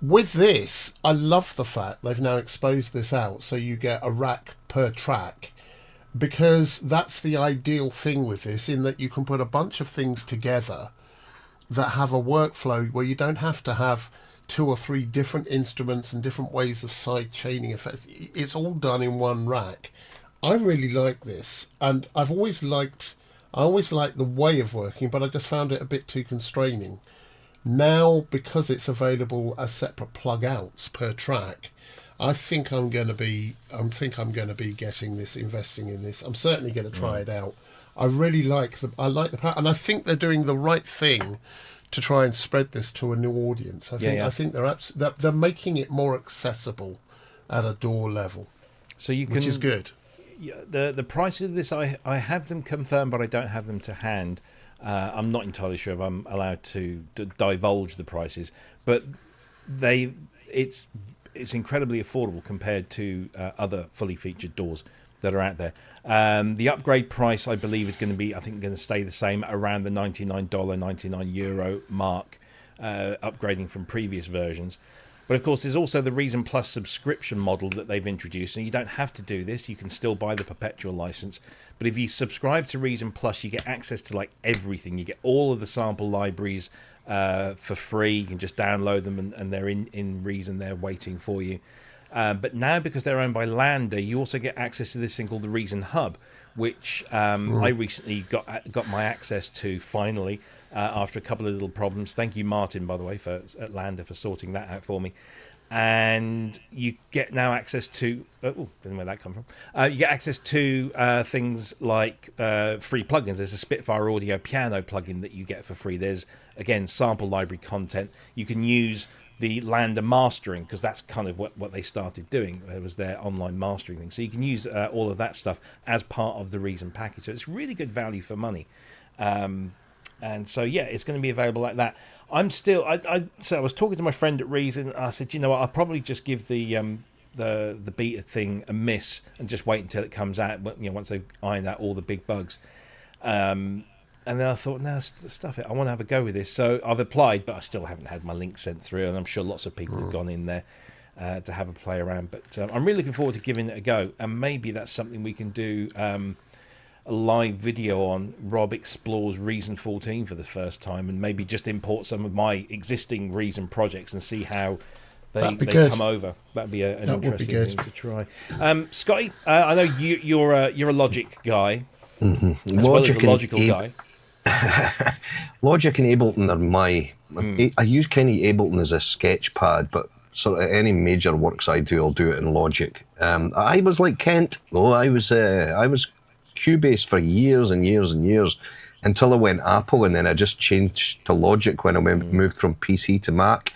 with this, I love the fact they've now exposed this out so you get a rack per track, because that's the ideal thing with this, in that you can put a bunch of things together that have a workflow where you don't have to have 2 or 3 different instruments and different ways of side chaining effects. It's all done in one rack. I really like this, and I always liked the way of working, but I just found it a bit too constraining. Now, because it's available as separate plug outs per track, I think I'm going to be getting this, investing in this. I'm certainly going to try it out. I really like the power, and I think they're doing the right thing to try and spread this to a new audience. I think they're making it more accessible at a DAW level. So you can, which is good. Yeah, the prices of this, I have them confirmed, but I don't have them to hand. I'm not entirely sure if I'm allowed to divulge the prices, but it's incredibly affordable compared to other fully featured doors that are out there. The upgrade price, I believe, is going to be, I think, going to stay the same around the $99, €99 mark, upgrading from previous versions. But of course, there's also the Reason Plus subscription model that they've introduced, and you don't have to do this. You can still buy the perpetual license. But if you subscribe to Reason Plus, you get access to like everything. You get all of the sample libraries for free. You can just download them, and they're in Reason. They're waiting for you. But now, because they're owned by Lander, you also get access to this thing called the Reason Hub, which I recently got my access to finally. After a couple of little problems. Thank you, Martin, by the way, at Lander for sorting that out for me. And you get now access to... don't know where that come from. You get access to things like free plugins. There's a Spitfire Audio piano plugin that you get for free. There's, again, sample library content. You can use the Lander mastering, because that's kind of what they started doing. It was their online mastering thing. So you can use all of that stuff as part of the Reason package. So it's really good value for money. And so, yeah, it's going to be available like that. I'm still... So I was talking to my friend at Reason. I said, you know what, I'll probably just give the beta thing a miss and just wait until it comes out, once they've ironed out all the big bugs. And then I thought, no, stuff it. I want to have a go with this. So I've applied, but I still haven't had my link sent through. And I'm sure lots of people have gone in there to have a play around. But I'm really looking forward to giving it a go. And maybe that's something we can do... a live video on. Rob explores Reason 14 for the first time, and maybe just import some of my existing Reason projects and see how they come over. That'd be an interesting thing to try. Scotty, I know you're a Logic guy, as well as a logical guy. Logic and Ableton are my... I use kind of Ableton as a sketch pad, but sort of any major works I do, I'll do it in Logic. I was like Kent. I was Cubase for years and years and years until I went Apple, and then I just changed to Logic when I moved from PC to Mac,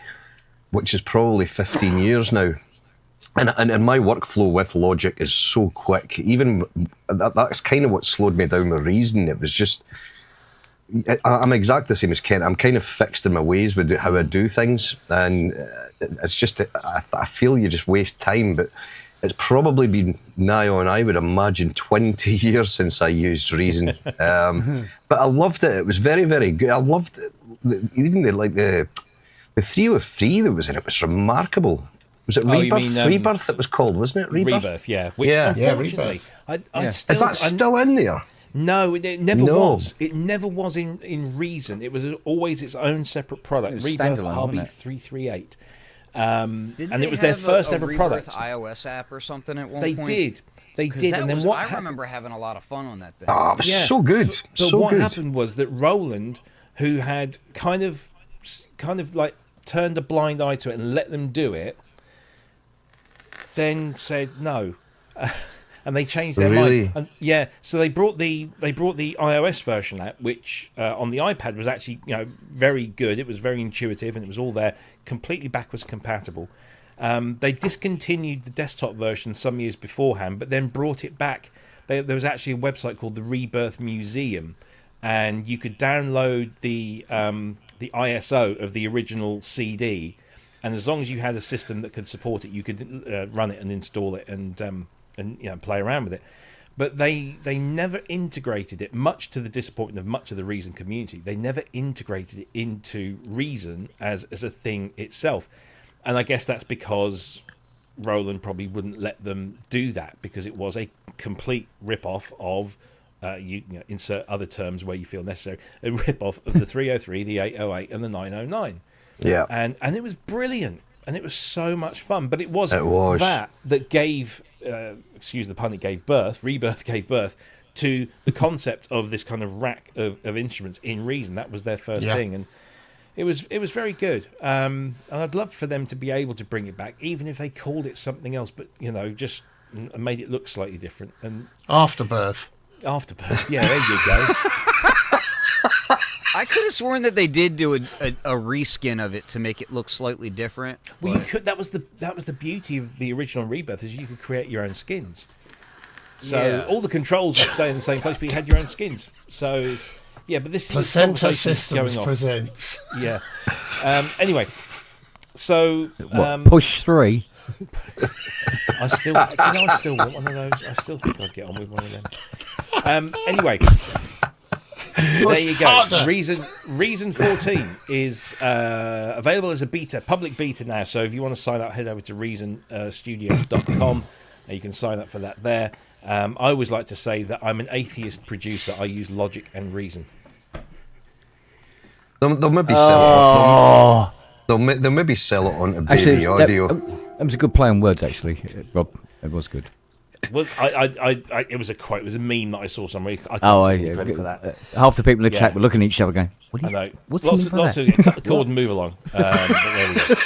which is probably 15 years now. And my workflow with Logic is so quick. Even that's kind of what slowed me down with Reason. It was just... I'm exactly the same as Ken. I'm kind of fixed in my ways with how I do things, and it's just... I feel you just waste time, but... It's probably been I would imagine, 20 years since I used Reason. But I loved it. It was very, very good. I loved it. Even the 303 that was in it was remarkable. Was it Rebirth? Rebirth it was called, wasn't it? Rebirth, yeah. Which, unfortunately, Rebirth. Is that still in there? No, it never was. It never was in Reason. It was always its own separate product. Rebirth RB338. And it was their first ever product. iOS app or something at one point. They did. And then I remember having a lot of fun on that thing. Oh, it was so good. But what happened was that Roland, who had kind of like turned a blind eye to it and let them do it, then said no. And they changed their mind. And, so they brought the iOS version out, which on the iPad was actually very good. It was very intuitive, and it was all there, completely backwards compatible. They discontinued the desktop version some years beforehand, but then brought it back. There was actually a website called the Rebirth Museum, and you could download the ISO of the original CD, and as long as you had a system that could support it, you could run it and install it and play around with it. But they never integrated it, much to the disappointment of much of the Reason community. They never integrated it into Reason as a thing itself. And I guess that's because Roland probably wouldn't let them do that, because it was a complete rip-off of, insert other terms where you feel necessary, a rip-off of the 303, the 808, and the 909. Yeah. And it was brilliant. And it was so much fun. But it was that gave... excuse the pun, Rebirth gave birth to the concept of this kind of rack of instruments in Reason. That was their first thing, and it was very good. And I'd love for them to be able to bring it back, even if they called it something else, but just made it look slightly different. And Afterbirth, yeah, there you go. I could have sworn that they did do a reskin of it to make it look slightly different. Well, you could. That was the beauty of the original Rebirth, is you could create your own skins. So all the controls would stay in the same place, but you had your own skins. So yeah, but this Placenta is Systems presents. Yeah. Anyway, so push 3. I still want one of those. I still think I'd get on with one of them. Anyway, there you go. Harder. Reason 14 is available as a beta, public beta now. So if you want to sign up, head over to reasonstudios.com. You can sign up for that there. I always like to say that I'm an atheist producer. I use logic and reason. They'll maybe sell it. They'll maybe sell it on to baby audio. That was a good play on words, actually, Rob. It was good. Well, it was a quote. It was a meme that I saw somewhere. I can't take credit for that. Half the people in the chat were looking at each other, going, "What? I know. What's Lots of cut the cord and move along. But there we go.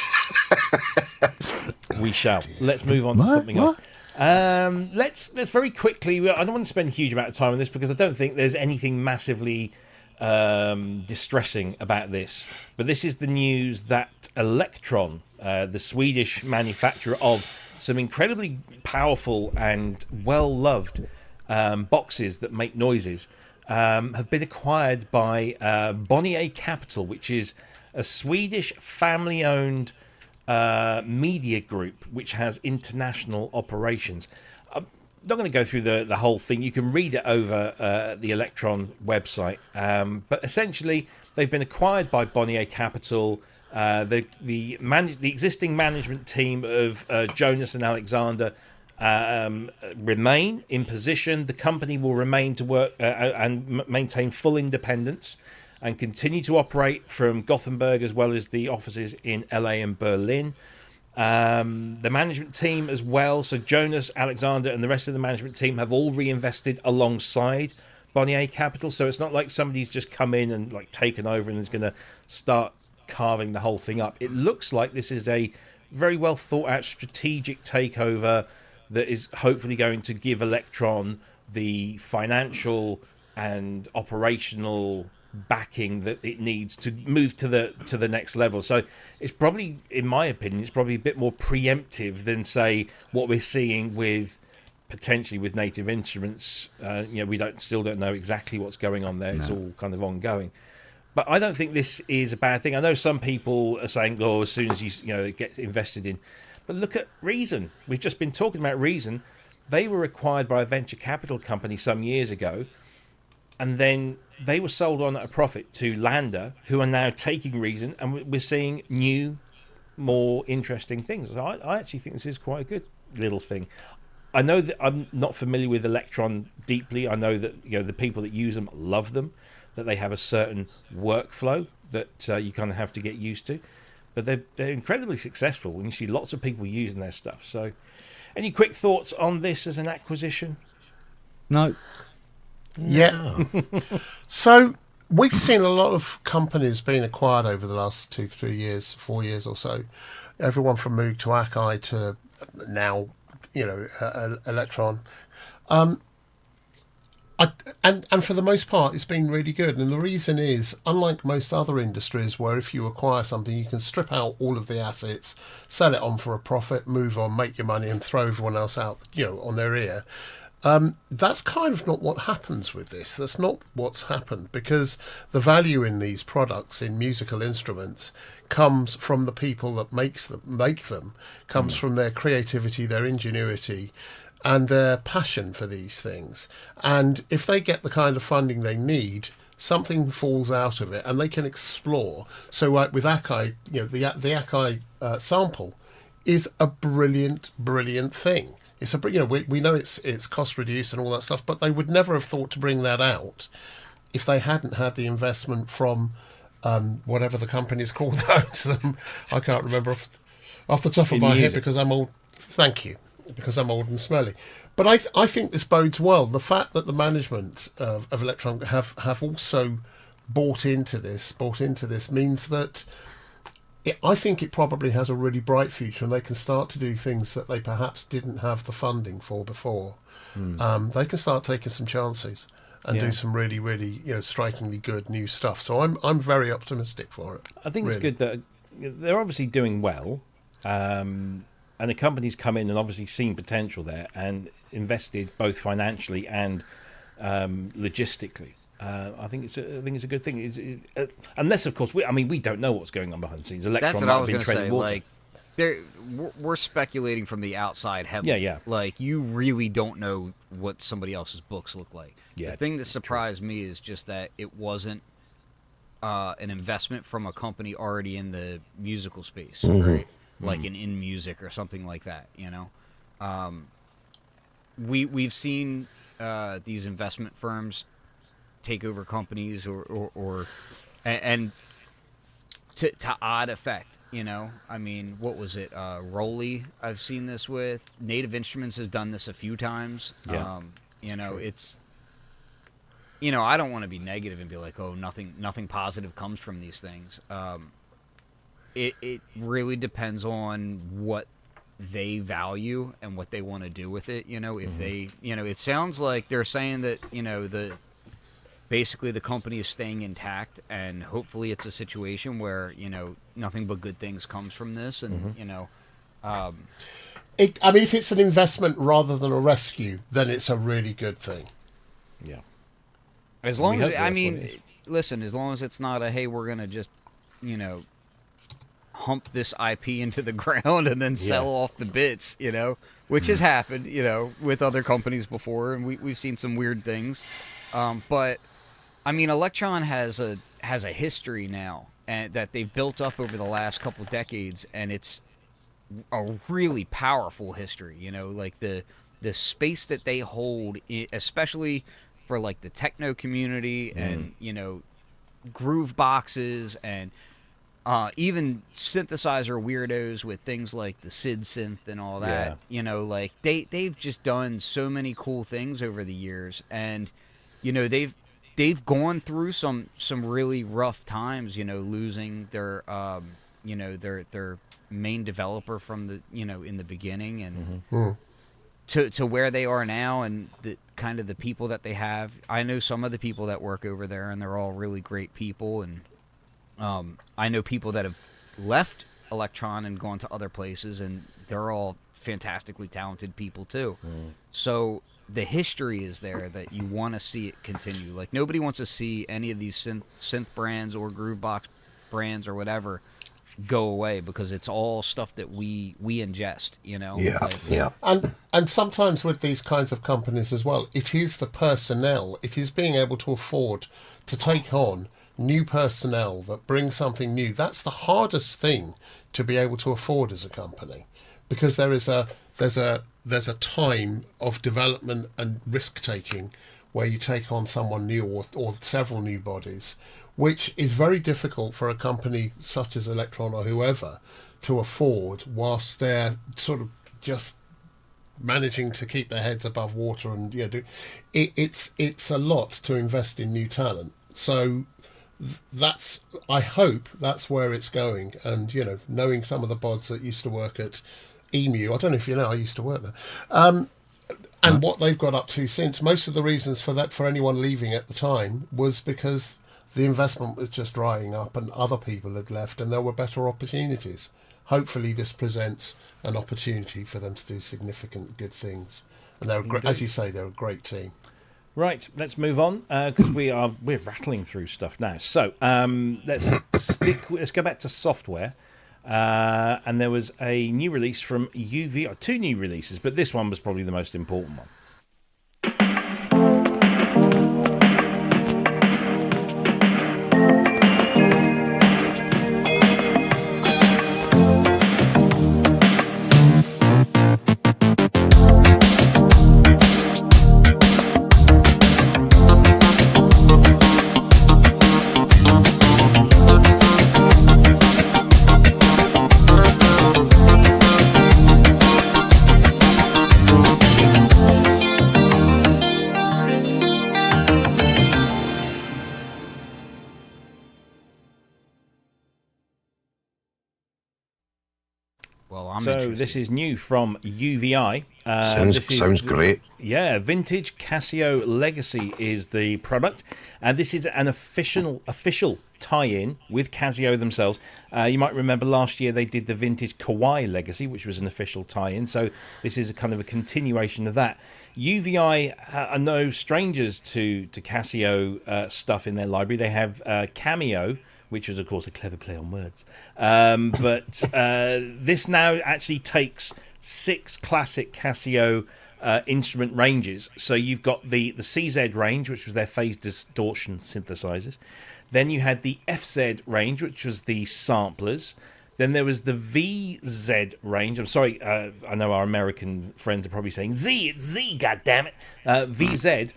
We shall. Let's move on to something else. Let's very quickly. I don't want to spend a huge amount of time on this because I don't think there's anything massively distressing about this. But this is the news that Elektron, the Swedish manufacturer of some incredibly powerful and well-loved boxes that make noises, have been acquired by Bonnier Capital, which is a Swedish family-owned media group which has international operations. I'm not going to go through the whole thing. You can read it over the Elektron website. But essentially, they've been acquired by Bonnier Capital. The existing management team of Jonas and Alexander remain in position. The company will remain to work and maintain full independence and continue to operate from Gothenburg as well as the offices in LA and Berlin. The management team as well, so Jonas, Alexander and the rest of the management team have all reinvested alongside Bonnier Capital, so it's not like somebody's just come in and like taken over and is going to start carving the whole thing up. It looks like this is a very well thought out strategic takeover that is hopefully going to give Elektron the financial and operational backing that it needs to move to the next level. So it's probably, in my opinion, it's probably a bit more preemptive than say what we're seeing with potentially with Native Instruments. We still don't know exactly what's going on there. It's all kind of ongoing. But I don't think this is a bad thing. I know some people are saying, "Oh, as soon as it gets invested in," but look at Reason. We've just been talking about Reason. They were acquired by a venture capital company some years ago, and then they were sold on at a profit to Lander, who are now taking Reason, and we're seeing new, more interesting things. So I actually think this is quite a good little thing. I know that I'm not familiar with Elektron deeply. I know that the people that use them love them, that they have a certain workflow that you kind of have to get used to. But they're incredibly successful when you see lots of people using their stuff. So any quick thoughts on this as an acquisition? No. Yeah. So we've seen a lot of companies being acquired over the last 2, 3 years, 4 years or so. Everyone from Moog to Akai to now, Elektron. And for the most part, it's been really good. And the reason is, unlike most other industries where if you acquire something, you can strip out all of the assets, sell it on for a profit, move on, make your money and throw everyone else out, on their ear. That's kind of not what happens with this. That's not what's happened, because the value in these products, in musical instruments, comes from the people that make them, comes from their creativity, their ingenuity, and their passion for these things. And if they get the kind of funding they need, something falls out of it and they can explore. So like with Akai, the Akai sample is a brilliant thing. It's we know it's cost reduced and all that stuff, but they would never have thought to bring that out if they hadn't had the investment from whatever the company's called that owns them. I can't remember off the top of my head because I'm old. Thank you. Because I'm old and smelly. But I think this bodes well. The fact that the management of Elektron have also bought into this means that I think it probably has a really bright future, and they can start to do things that they perhaps didn't have the funding for before. They can start taking some chances. and do some really, really, strikingly good new stuff. So I'm very optimistic for it. I think it's good that they're obviously doing well, and the company's come in and obviously seen potential there and invested both financially and logistically. I think it's a good thing. Unless, of course, we don't know what's going on behind the scenes. Elektron That's what might I have was been going to treading say. water. Like, we're speculating from the outside heavily. Yeah. Like, you really don't know what somebody else's books look like. Yeah, the thing that surprised me is just that it wasn't an investment from a company already in the musical space, right? Like an In Music or something like that. We've seen these investment firms take over companies and to odd effect. What was it? Rolly, I've seen this with. Native Instruments has done this a few times. Yeah, it's I don't want to be negative and be like, oh, nothing positive comes from these things. It really depends on what they value and what they want to do with it. If they, it sounds like they're saying that basically the company is staying intact, and hopefully it's a situation where nothing but good things comes from this, and if it's an investment rather than a rescue, then it's a really good thing. Yeah. As long as listen, as long as it's not a hey, we're gonna just hump this IP into the ground and then sell off the bits, which has happened, with other companies before, and we've seen some weird things. But Elektron has a history now, and that they've built up over the last couple decades, and it's a really powerful history. Like the space that they hold, especially for like the techno community, and groove boxes, and even synthesizer weirdos with things like the Sid synth and all that. Like they've just done so many cool things over the years, and they've gone through some really rough times, losing their their main developer from the in the beginning, and to where they are now, and the kind of the people that they have. I know some of the people that work over there, and they're all really great people, and I know people that have left Elektron and gone to other places, and they're all fantastically talented people too. So the history is there that you want to see it continue. Like, nobody wants to see any of these synth brands or groovebox brands or whatever go away, because it's all stuff that we ingest, And sometimes with these kinds of companies as well, it is the personnel, it is being able to afford to take on new personnel that bring something new. That's the hardest thing to be able to afford as a company, because there's a time of development and risk taking where you take on someone new or several new bodies, which is very difficult for a company such as Elektron or whoever to afford whilst they're sort of just managing to keep their heads above water. And it's a lot to invest in new talent. So I hope that's where it's going. And knowing some of the bods that used to work at Emu, I don't know if you know, I used to work there, and what they've got up to since. Most of the reasons for that, for anyone leaving at the time, was because the investment was just drying up and other people had left, and there were better opportunities. Hopefully this presents an opportunity for them to do significant good things, and they're as you say, they're a great team. Right, let's move on, because we're rattling through stuff now. So let's go back to software. And there was a new release from UVI, two new releases, but this one was probably the most important one. Well, I'm so interested. this is new from UVI. Sounds great. Yeah, Vintage Casio Legacy is the product, and this is an official tie-in with Casio themselves. You might remember last year they did the Vintage Kawaii Legacy, which was an official tie-in, so this is a kind of a continuation of that. UVI are no strangers to Casio stuff in their library. They have Cameo, which was, of course, a clever play on words. But this now actually takes 6 classic Casio instrument ranges. So you've got the CZ range, which was their phase distortion synthesizers. Then you had the FZ range, which was the samplers. Then there was the VZ range. I'm sorry, I know our American friends are probably saying Z, it's Z, goddammit. VZ,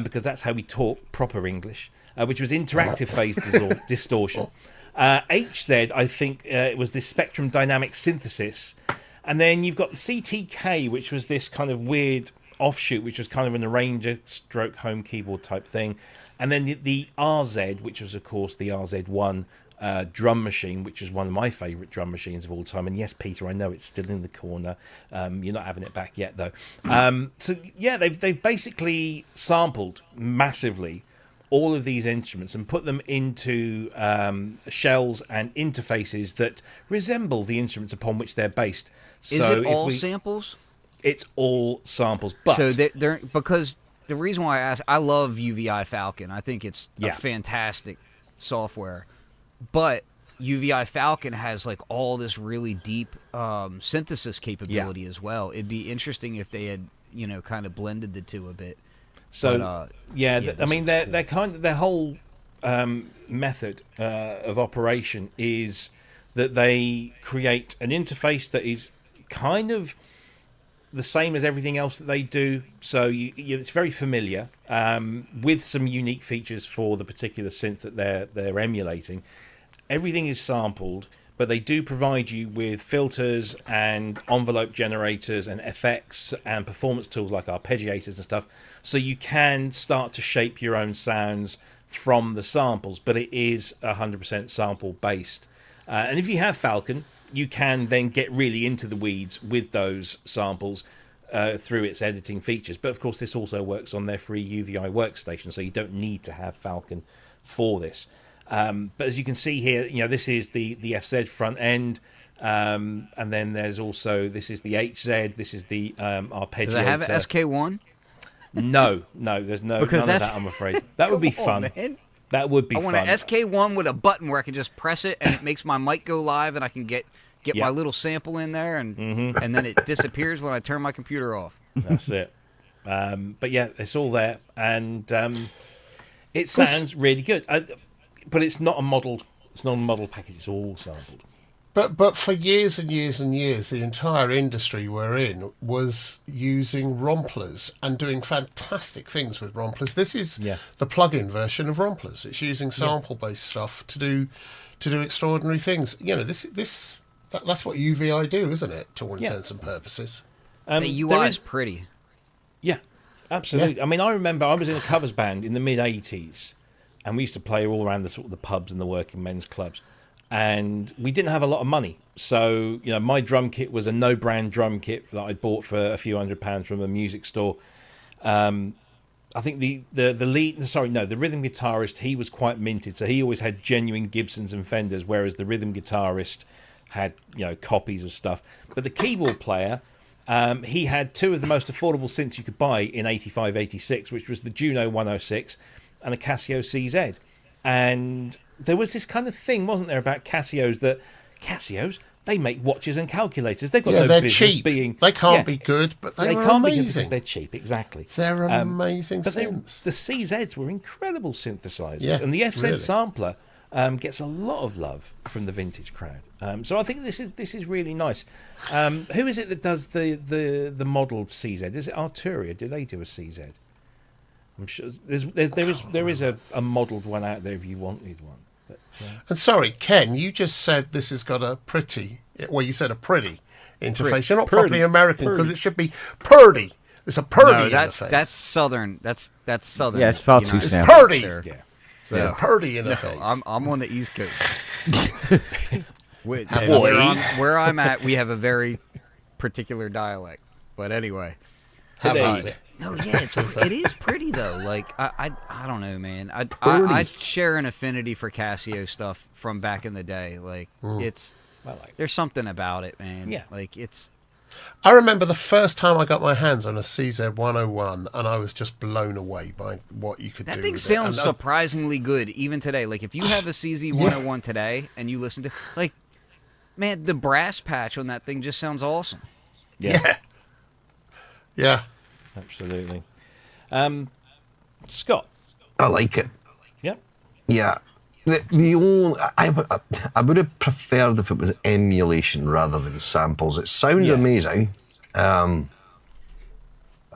because that's how we talk proper English, which was interactive phase distortion. HZ, I think, it was the spectrum dynamic synthesis. And then you've got the CTK, which was this kind of weird offshoot, which was kind of an arranger stroke home keyboard type thing. And then the RZ, which was, of course, the RZ1 drum machine, which is one of my favourite drum machines of all time. And yes, Peter, I know it's still in the corner. You're not having it back yet, though. So, yeah, they've basically sampled massively all of these instruments and put them into shells and interfaces that resemble the instruments upon which they're based. Is it all samples? It's all samples. But so they're because the reason why I ask, I love UVI Falcon. I think it's a fantastic software. But UVI Falcon has like all this really deep synthesis capability as well. It'd be interesting if they had, kind of blended the two a bit. So but, I mean, their whole method of operation is that they create an interface that is kind of the same as everything else that they do. So it's very familiar, with some unique features for the particular synth that they're emulating. Everything is sampled, but they do provide you with filters and envelope generators and effects and performance tools like arpeggiators and stuff, so you can start to shape your own sounds from the samples, but it is 100% sample based. And if you have Falcon, you can then get really into the weeds with those samples through its editing features. But of course, this also works on their free UVI workstation, so you don't need to have Falcon for this. But as you can see here, this is the FZ front end, and then there's also, this is the HZ, this is the arpeggiator. Does it have an SK1? No, there's none of that, I'm afraid. That would be fun. Man. That would be fun. I want an SK1 with a button where I can just press it and it makes my mic go live and I can get my little sample in there and then it disappears when I turn my computer off. That's it. But yeah, it's all there, and it sounds really good. But it's not a model. It's not a model package. It's all sampled. But for years and years and years, the entire industry we're in was using romplers and doing fantastic things with romplers. This is the plug-in version of romplers. It's using sample-based stuff to do extraordinary things. That's what UVI do, isn't it? To all intents and purposes. The UI is pretty. Yeah, absolutely. Yeah. I mean, I remember I was in a covers band in the mid-'80s, and we used to play all around the pubs and the working men's clubs. And we didn't have a lot of money. So, my drum kit was a no-brand drum kit that I bought for a few £100 from a music store. I think the rhythm guitarist, he was quite minted. So he always had genuine Gibsons and Fenders, whereas the rhythm guitarist had, copies of stuff. But the keyboard player, he had two of the most affordable synths you could buy in 85, 86, which was the Juno 106 and a Casio CZ. And there was this kind of thing, wasn't there, about Casios, they make watches and calculators. They've got no they're business cheap. being... They can't be good, but they can't amazing. Be good because they're cheap, exactly. They're amazing but synths. The CZs were incredible synthesizers. Yeah, and the FZ really. sampler gets a lot of love from the vintage crowd. So I think this is really nice. Who is it that does the modelled CZ? Is it Arturia? Do they do a CZ? I'm sure there is a modelled one out there if you wanted one. But, and sorry, Ken, you just said this has got a pretty. Well, you said a pretty interface. You're not properly American because it should be purdy. It's a purdy interface. That's southern. That's southern. Yeah, it's far too It's southern. purdy. yeah. It's a purdy interface. I'm on the East Coast. Where I'm at, we have a very particular dialect. But anyway. How There about you it? No, yeah, it is pretty though. Like I don't know, man. I share an affinity for Casio stuff from back in the day. Like there's something about it, man. Yeah. Like it's. I remember the first time I got my hands on a CZ101, and I was just blown away by what you could do. That thing with sounds it. surprisingly good even today. Like if you have a CZ101 today and you listen to like, man, the brass patch on that thing just sounds awesome. Yeah. Absolutely. Scott. I like it. Yep. Yeah. The only, I would have preferred if it was emulation rather than samples. It sounds amazing. I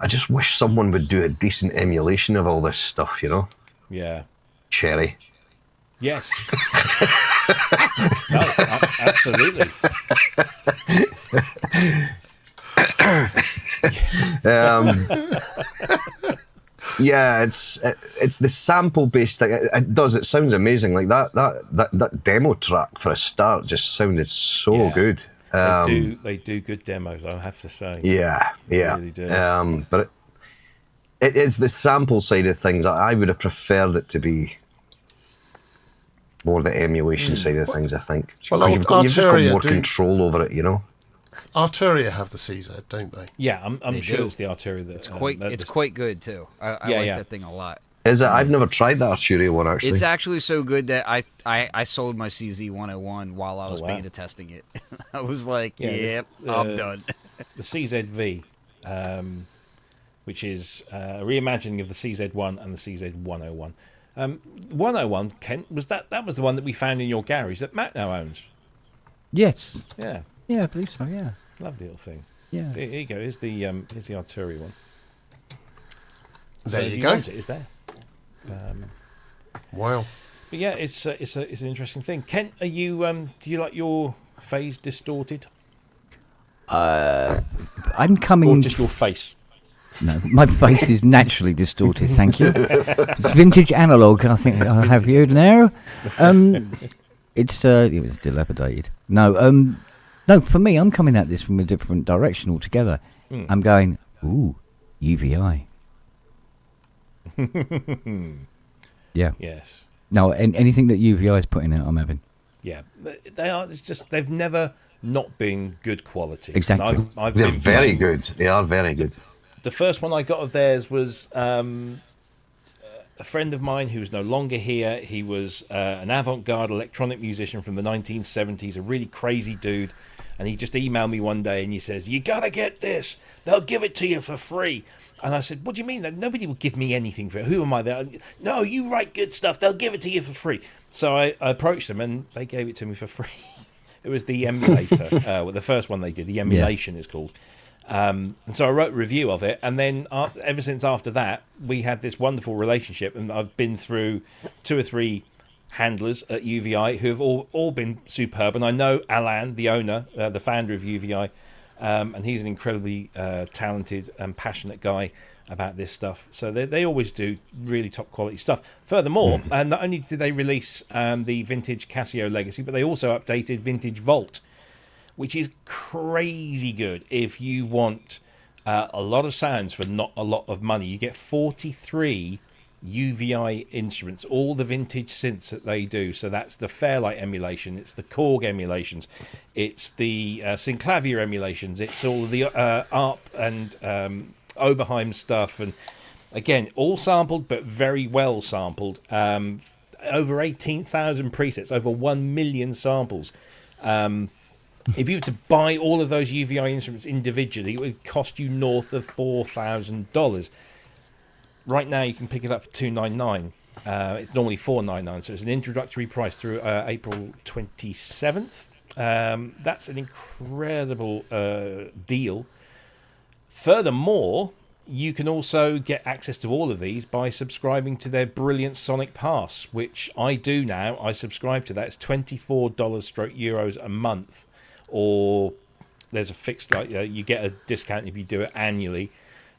just wish someone would do a decent emulation of all this stuff, you know? Yeah. Cherry. Yes. No, absolutely. Yeah, it's the sample based thing. It sounds amazing. Like that demo track for a start just sounded so good. They do good demos, I have to say. Yeah. They really do. But it is the sample side of things. I would have preferred it to be more the emulation side of things, I think. Well, you've just got Arturia more control over it, you know. Arturia have the CZ, don't they? Yeah, I'm sure do. it's the Arturia that It's quite good too. I like that thing a lot. Is it? I've never tried that Arturia one actually. It's actually so good that I sold my CZ101 while I was beta testing it. I was like, yep, I'm done. The CZV, which is a reimagining of the CZ1 and the CZ101. 101, Kent, was that was the one that we found in your garage that Matt now owns? Yes. Yeah. Yeah, I believe so, yeah. Lovely little thing. Yeah. Here you go. Here's the Arturia one. There so you if you go. want it, it's there. Wow. But yeah, it's an interesting thing. Kent, are you do you like your phase distorted, I'm coming... or just your face? No, my face is naturally distorted, thank you. It's vintage analog, I think I have you now. It was dilapidated. No, for me, I'm coming at this from a different direction altogether. I'm going, ooh, UVI. Yeah. Yes. No, anything that UVI is putting out, I'm having. Yeah, they are. It's just they've never not been good quality. Exactly. I've They're been very playing- good. They are very good. The first one I got of theirs was a friend of mine who's no longer here. He was an avant-garde electronic musician from the 1970s, a really crazy dude. And he just emailed me one day and he says, "You got to get this. They'll give it to you for free." And I said, "What do you mean? Nobody will give me anything for it. Who am I there?" "No, you write good stuff. They'll give it to you for free." So I approached them and they gave it to me for free. It was the emulator, the first one they did. The emulation is called. And so I wrote a review of it, and then ever since after that, we had this wonderful relationship, and I've been through 2 or 3 handlers at UVI who have all been superb, and I know Alan, the owner, the founder of UVI, and he's an incredibly talented and passionate guy about this stuff. So they always do really top quality stuff. Furthermore, not only did they release the vintage Casio Legacy, but they also updated Vintage Vault, which is crazy good if you want a lot of sounds for not a lot of money. You get 43 UVI instruments, all the vintage synths that they do. So that's the Fairlight emulation, it's the Korg emulations, it's the Synclavier emulations, it's all the ARP and Oberheim stuff, and again, all sampled but very well sampled. Over 18,000 presets, over 1 million samples. If you were to buy all of those UVI instruments individually, it would cost you north of $4,000. Right now, you can pick it up for $299. It's normally $499, so it's an introductory price through April 27th. That's an incredible deal. Furthermore, you can also get access to all of these by subscribing to their brilliant Sonic Pass, which I do now. I subscribe to that. It's $24/euros a month, or there's a fixed, like you get a discount if you do it annually,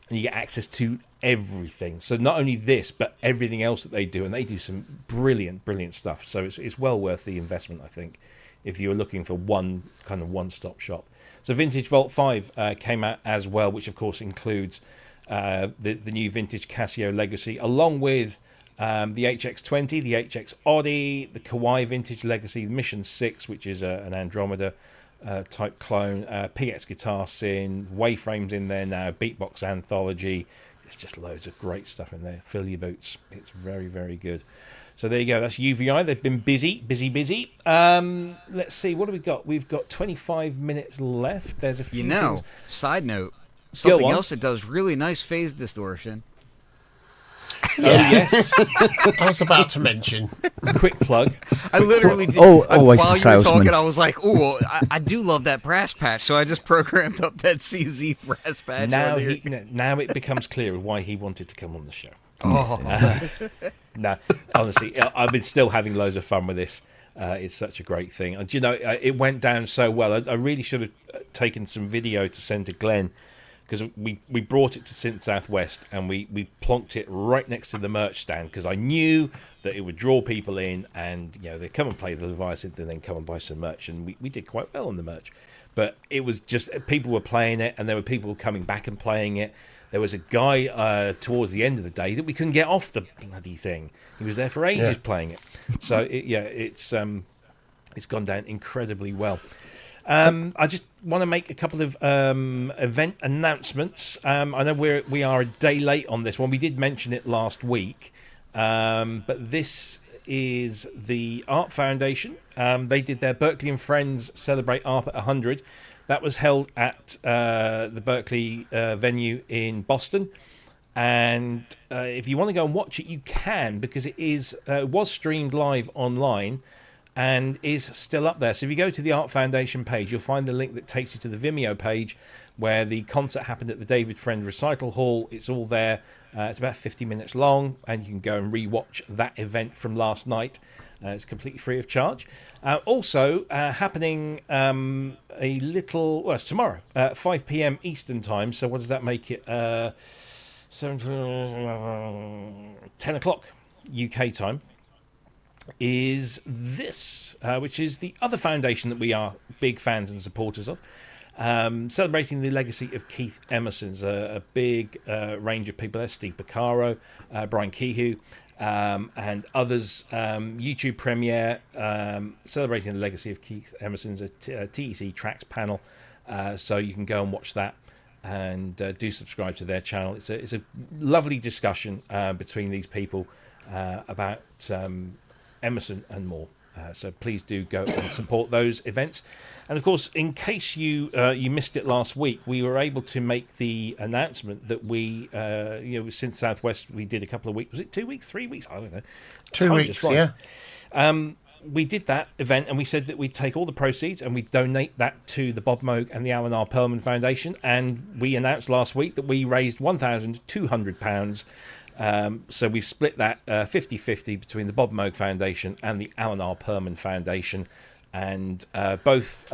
and you get access to everything. So not only this, but everything else that they do, and they do some brilliant stuff. So it's well worth the investment, I think, if you were looking for one kind of one-stop shop. So Vintage Vault 5 came out as well, which of course includes the new Vintage Casio Legacy, along with the HX20, the HX Oddie, the Kawai Vintage Legacy, the Mission 6, which is an Andromeda type clone, PX Guitar Sin, Wayframes in there now, Beatbox Anthology. There's just loads of great stuff in there. Fill your boots. It's very, very good. So there you go. That's UVI. They've been busy. Let's see. What do we got? We've got 25 minutes left. There's a few things. Side note, something else that does really nice phase distortion. Oh, yes. I was about to mention. Quick plug. I literally did. Always while a you were salesman. talking, I was like, "Oh, I do love that brass patch." So I just programmed up that CZ brass patch. Now it becomes clear why he wanted to come on the show. No, honestly, I've been still having loads of fun with this. It's such a great thing. And, it went down so well. I really should have taken some video to send to Glenn, because we brought it to Synth Southwest and we plonked it right next to the merch stand, because I knew that it would draw people in, and they'd come and play the device and then come and buy some merch, and we did quite well on the merch. But it was just, people were playing it, and there were people coming back and playing it. There was a guy towards the end of the day that we couldn't get off the bloody thing. He was there for ages playing it. So it's gone down incredibly well. I just want to make a couple of event announcements. I know we are a day late on this one. We did mention it last week, but this is the Art Foundation. They did their Berkeley and Friends Celebrate ARP at 100. That was held at the Berkeley venue in Boston. And if you want to go and watch it, you can, because it was streamed live online and is still up there. So if you go to the Art Foundation page, you'll find the link that takes you to the Vimeo page where the concert happened at the David Friend Recital Hall. It's all there. It's about 50 minutes long, and you can go and re-watch that event from last night. It's completely free of charge. Also happening it's tomorrow at 5 p.m. Eastern time. So what does that make it? 10 o'clock UK time. Is this, which is the other foundation that we are big fans and supporters of, celebrating the legacy of Keith Emerson's a big range of people there. Steve Picaro, Brian Kehoe, and others. YouTube premiere celebrating the legacy of Keith Emerson's TEC Tracks panel, so you can go and watch that, and do subscribe to their channel. It's a lovely discussion between these people about Emerson and more. So please do go and support those events. And of course, in case you missed it last week, we were able to make the announcement that we Synth Southwest, we did a couple of weeks. Was it 2 weeks, 3 weeks? I don't know. 2 weeks, yeah. We did that event, and we said that we'd take all the proceeds and we'd donate that to the Bob Moog and the Alan R. Perlman Foundation. And we announced last week that we raised £1,200. So we've split that 50-50 between the Bob Moog Foundation and the Alan R. Perlman Foundation. And both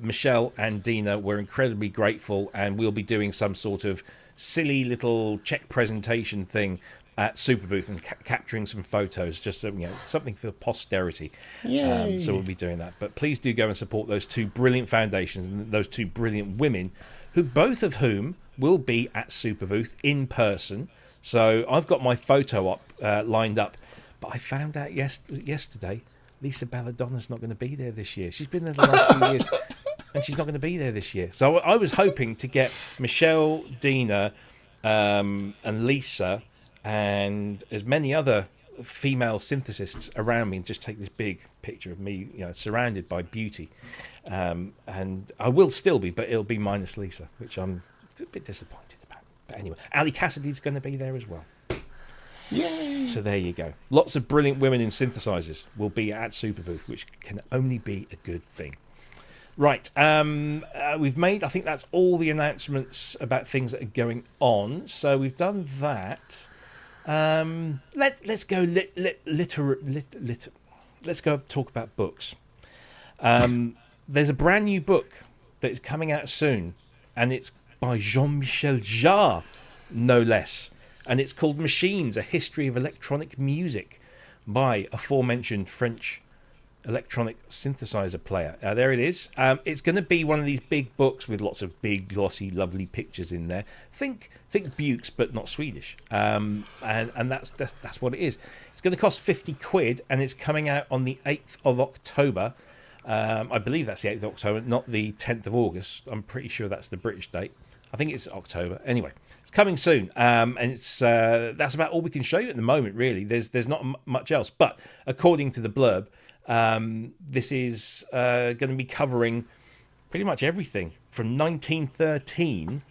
Michelle and Dina were incredibly grateful, and we'll be doing some sort of silly little check presentation thing at Superbooth and capturing some photos, just so something for posterity. So we'll be doing that. But please do go and support those two brilliant foundations and those two brilliant women, both of whom will be at Superbooth in person. So I've got my photo op lined up, but I found out yesterday Lisa Belladonna's not going to be there this year. She's been there the last few years, and she's not going to be there this year. So I was hoping to get Michelle, Dina, and Lisa, and as many other female synthesists around me, and just take this big picture of me, surrounded by beauty. And I will still be, but it'll be minus Lisa, which I'm a bit disappointed about. But anyway, Ali Cassidy's going to be there as well. Yay! So there you go. Lots of brilliant women in synthesizers will be at Superbooth, which can only be a good thing. Right, we've made, I think that's all the announcements about things that are going on. So we've done that. Let's go let's go talk about books. There's a brand new book that is coming out soon, and it's by Jean-Michel Jarre, no less. And it's called Machines, A History of Electronic Music, by aforementioned French electronic synthesizer player. There it is. It's going to be one of these big books with lots of big, glossy, lovely pictures in there. Think Bukes, but not Swedish. And that's what it is. It's going to cost 50 quid, and it's coming out on the 8th of October. I believe that's the 8th of October, not the 10th of August. I'm pretty sure that's the British date. I think it's October. Anyway, it's coming soon, and it's that's about all we can show you at the moment. Really, there's not much else. But according to the blurb, this is going to be covering pretty much everything from 1913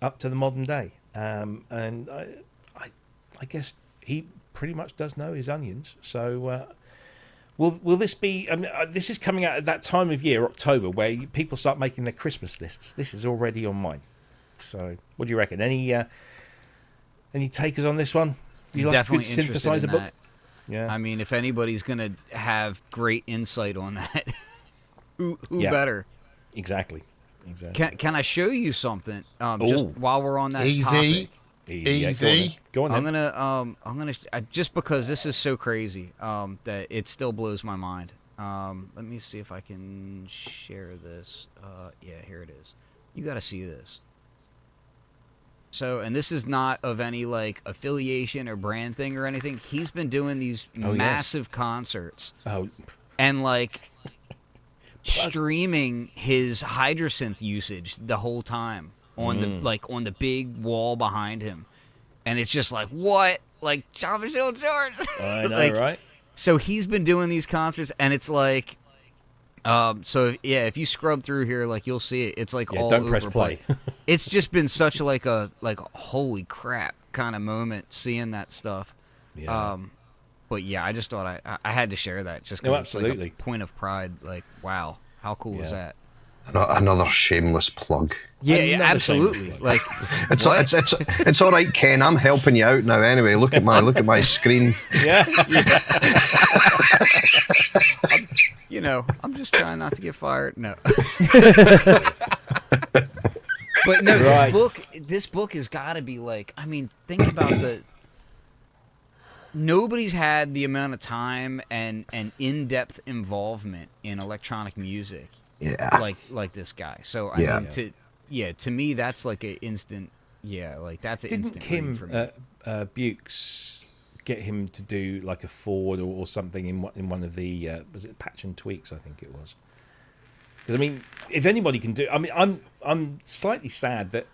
up to the modern day. And I guess he pretty much does know his onions. So will this be? I mean, this is coming out at that time of year, October, where people start making their Christmas lists. This is already on mine. So, what do you reckon? Any takers on this one? Do you like a good synthesizer book? Yeah. I mean, if anybody's gonna have great insight on that, who better? Exactly. Can I show you something? Just while we're on that topic. Easy. Go on. I'm gonna just because this is so crazy that it still blows my mind. Let me see if I can share this. Yeah, here it is. You got to see this. So, and this is not of any like affiliation or brand thing or anything. He's been doing these massive concerts. And like streaming his Hydrasynth usage the whole time on the big wall behind him. And it's just like, what? Like Jean-Michel George. I know, right? So he's been doing these concerts, and it's like if you scrub through here, like you'll see it. It's like all don't over press play. It's just been such a holy crap kind of moment seeing that stuff. Yeah. But yeah, I just thought I had to share that just because it's like a point of pride. Like, wow, how cool is that? Another shameless plug. Yeah, absolutely. Like, it's all right, Ken. I'm helping you out now. Anyway, look at my screen. Yeah. I'm just trying not to get fired. No. But no, right. this book has got to be like, I mean, think about nobody's had the amount of time and in-depth involvement in electronic music. Yeah. Like this guy. So I mean, to me that's like an instant. Yeah, like that's an instant. Didn't for me. Bukes get him to do like a forward or something in one of the was it Patch and Tweaks? I think it was. Because I mean, if anybody can do, I mean, I'm slightly sad that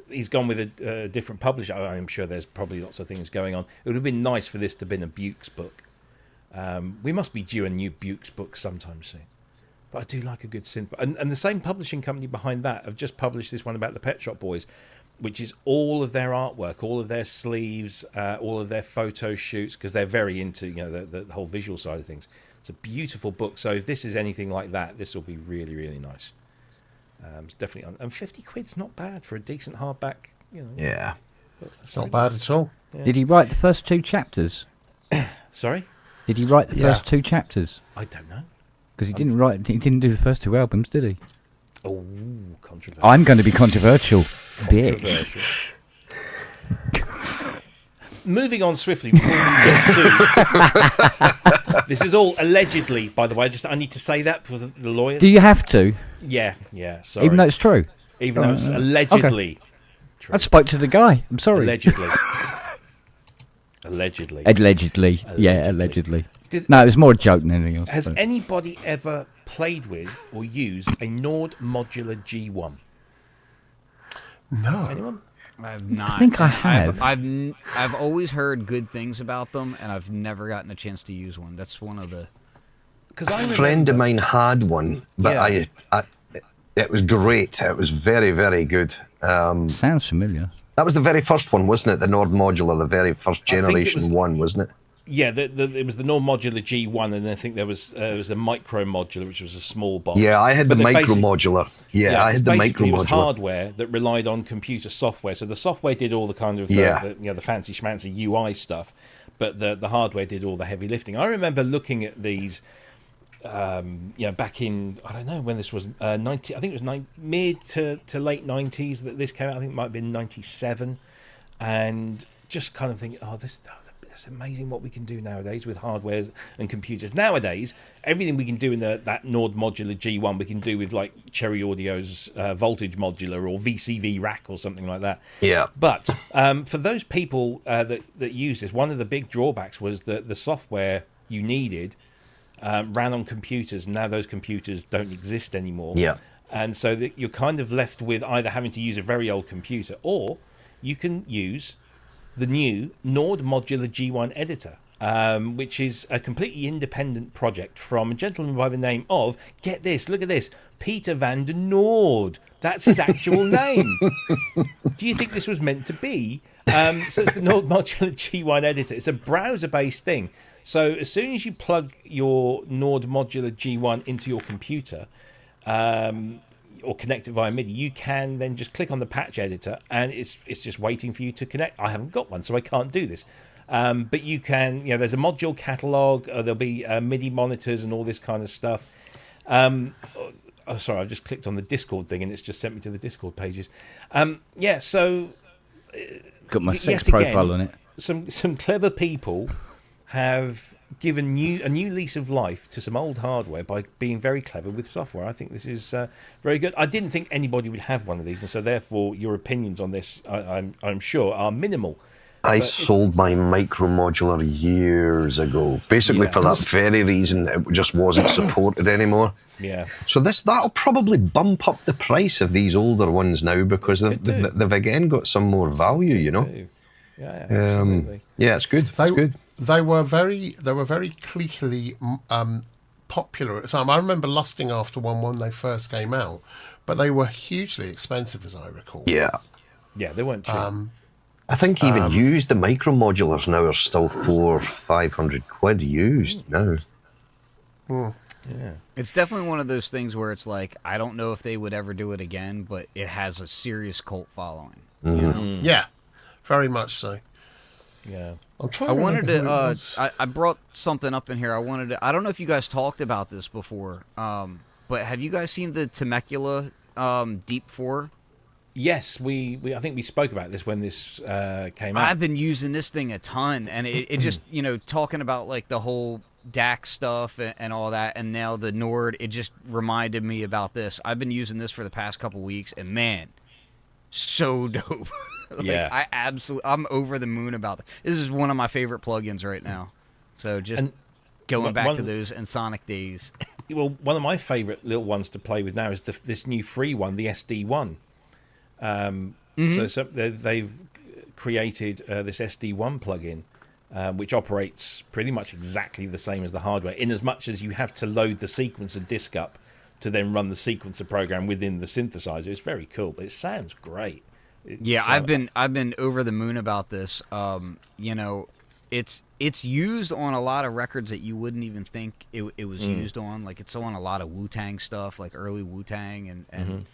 he's gone with a different publisher. I'm sure there's probably lots of things going on. It would have been nice for this to have been a Bukes book. We must be due a new Bukes book sometime soon. But I do like a good synth. And the same publishing company behind that have just published this one about the Pet Shop Boys, which is all of their artwork, all of their sleeves, all of their photo shoots, because they're very into the whole visual side of things. It's a beautiful book. So if this is anything like that, this will be really, really nice. It's definitely and 50 quid's not bad for a decent hardback. Yeah, it's not bad at all. Yeah. Did he write the first two chapters? Sorry? Did he write the first two chapters? I don't know. Because he didn't do the first two albums, did he? Oh, controversial. I'm going to be controversial. Controversial. Moving on swiftly before we get sued. This is all allegedly, by the way. I need to say that for the lawyers. Do you have to? Yeah. Sorry. Even though it's true? Even though it's allegedly true. I spoke to the guy. I'm sorry. Allegedly. Allegedly. Yeah, allegedly. No, it was more a joke than anything else. Has anybody ever played with or used a Nord Modular G1? No. Anyone? I've not. I think I have. I've always heard good things about them, and I've never gotten a chance to use one. That's one of the. Because a friend of mine had one, but it was great. It was very, very good. Sounds familiar. That was the very first one, wasn't it? The Nord Modular, the very first generation one, wasn't it? Yeah, it was the Nord Modular G1, and I think there was a Micro Modular, which was a small box. Yeah, I had the Micro Modular. Yeah, I had the Micro Modular. It was hardware that relied on computer software. So the software did all the kind of the fancy schmancy UI stuff, but the hardware did all the heavy lifting. I remember looking at these. Back in, I don't know when this was, 90. I think it was mid to late 90s that this came out. I think it might have been 97, and just kind of thinking, it's amazing what we can do nowadays with hardware and computers. Nowadays, everything we can do in that Nord modular G1, we can do with like Cherry Audio's voltage modular or VCV rack or something like that. Yeah. But for those people that use this, one of the big drawbacks was that the software you needed ran on computers. Now those computers don't exist anymore. Yeah. And so that you're kind of left with either having to use a very old computer, or you can use the new Nord modular G1 editor, which is a completely independent project from a gentleman by the name of, get this, look at this, Peter van der Noord. That's his actual name. Do you think this was meant to be? So it's the Nord modular G1 editor. It's a browser-based thing. So as soon as you plug your Nord modular G1 into your computer, or connect it via MIDI, you can then just click on the patch editor, and it's just waiting for you to connect. I haven't got one, so I can't do this. But you can, there's a module catalog. There'll be MIDI monitors and all this kind of stuff. Oh, sorry, I've just clicked on the Discord thing, and it's just sent me to the Discord pages. So Got my sex yet again, profile on it. Some clever people have given a new lease of life to some old hardware by being very clever with software. I think this is very good. I didn't think anybody would have one of these, and so therefore your opinions on this, I'm sure, are minimal. I sold my micro modular years ago, basically for that very reason. It just wasn't supported anymore. Yeah. So that'll probably bump up the price of these older ones now, because they've again got some more value, Yeah, absolutely. Yeah, it's good. It's good. They were very cliquely popular at the time. I remember lusting after one when they first came out, but they were hugely expensive, as I recall. Yeah. Yeah, they weren't cheap. I think even used, the micro modulars now are still 400-500 quid used now. Yeah. It's definitely one of those things where it's like, I don't know if they would ever do it again, but it has a serious cult following. Yeah, very much so. Yeah. I'm trying. I wanted to. I brought something up in here. I don't know if you guys talked about this before, but have you guys seen the Temecula Deep 4? Yes, I think we spoke about this when this came out. I've been using this thing a ton, and it just, talking about like the whole DAC stuff and all that, and now the Nord, it just reminded me about this. I've been using this for the past couple weeks, and man, so dope. I'm over the moon about it. This is one of my favorite plugins right now. So just going back to those Ensoniq days. Well, one of my favorite little ones to play with now is this new free one, the SD1. So they've created this SD1 plugin, which operates pretty much exactly the same as the hardware, in as much as you have to load the sequencer disk up to then run the sequencer program within the synthesizer. It's very cool, but it sounds great. I've been over the moon about this. It's used on a lot of records that you wouldn't even think it was used on. Like, it's on a lot of Wu-Tang stuff, like early Wu-Tang, and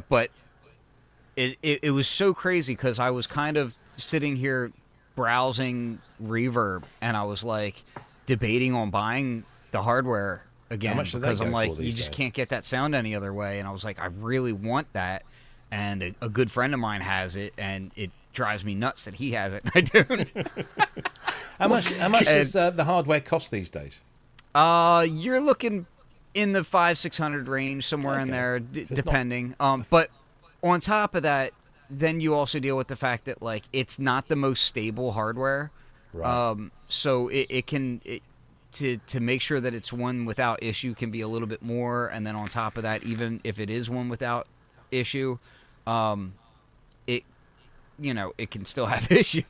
but it was so crazy because I was kind of sitting here browsing Reverb, and I was like debating on buying the hardware again, because I'm like, you just can't get that sound any other way, and I was like, I really want that. And a good friend of mine has it, and it drives me nuts that he has it. I don't. How much does the hardware cost these days? You're looking in the $500-600 range, somewhere in there, depending. But on top of that, then you also deal with the fact that like it's not the most stable hardware. Right. So it can to make sure that it's one without issue can be a little bit more, and then on top of that, even if it is one without issue, it can still have issue.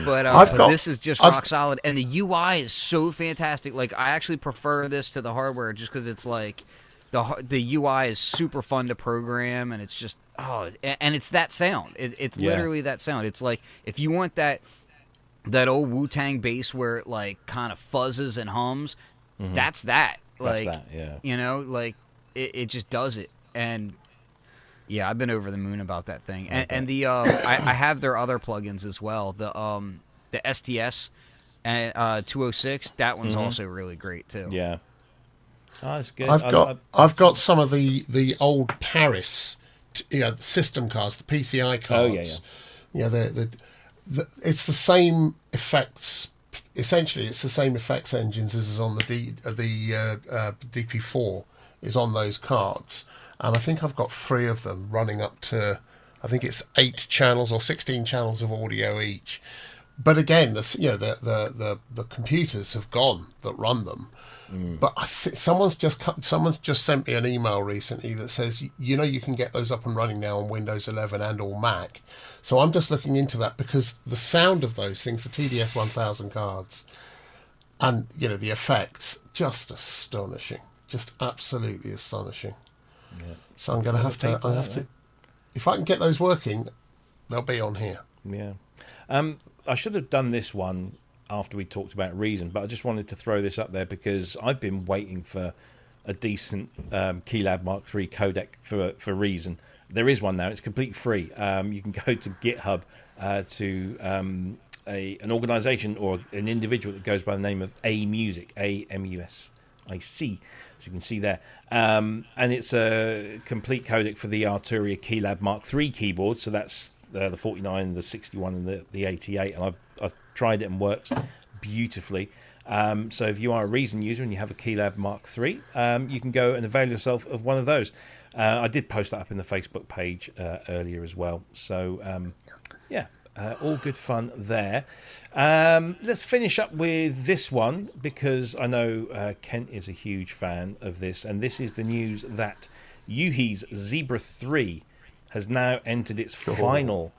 But this is just rock solid, and the UI is so fantastic. Like, I actually prefer this to the hardware just because it's like the UI is super fun to program, and it's just and it's that sound. It's literally that sound. It's like if you want that old Wu-Tang bass where it like kind of fuzzes and hums, that's that. Like, that's that, yeah. Like it just does it. And yeah, I've been over the moon about that thing. And the I have their other plugins as well. The STS and 206, that one's also really great too. Yeah. Oh, that's good. I've got some of the old Paris system cards, the PCI cards. Oh yeah. Yeah, it's the same effects. Essentially, it's the same effects engines as is on the DP4 is on those cards, and I think I've got 3 of them running up to, I think it's 8 channels or 16 channels of audio each. But again, the computers have gone that run them. But I think someone's just sent me an email recently that says you can get those up and running now on Windows 11 and or Mac. So I'm just looking into that, because the sound of those things, the TDS 1000 cards, and the effects, just astonishing, just absolutely astonishing. Yeah. So I'm going to have to, if I can get those working, they'll be on here. Yeah. I should have done this one after we talked about Reason, but I just wanted to throw this up there because I've been waiting for a decent Keylab Mark III codec for Reason. There is one now. It's completely free. You can go to GitHub to an organisation or an individual that goes by the name of AMusic, AMUSIC, as you can see there. And it's a complete codec for the Arturia Keylab Mark III keyboard. So that's the 49, the 61, and the 88. And I've tried it and works beautifully. So if you are a Reason user and you have a Keylab Mark III, you can go and avail yourself of one of those. I did post that up in the Facebook page earlier as well. So all good fun there. Let's finish up with this one, because I know Kent is a huge fan of this, and this is the news that Yuhi's Zebra 3 has now entered its final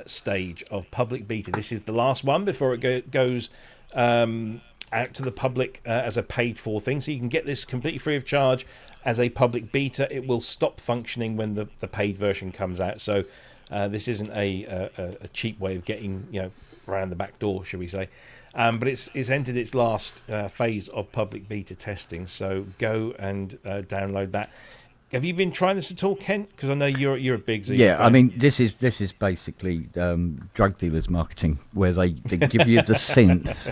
stage of public beta. This is the last one before it goes out to the public as a paid-for thing. So you can get this completely free of charge as a public beta. It will stop functioning when the paid version comes out. So this isn't a cheap way of getting around the back door, shall we say. But it's entered its last phase of public beta testing. So go and download that. Have you been trying this at all, Kent? Because I know you're a big Zebra fan. I mean, this is basically drug dealers marketing, where they give you the synth,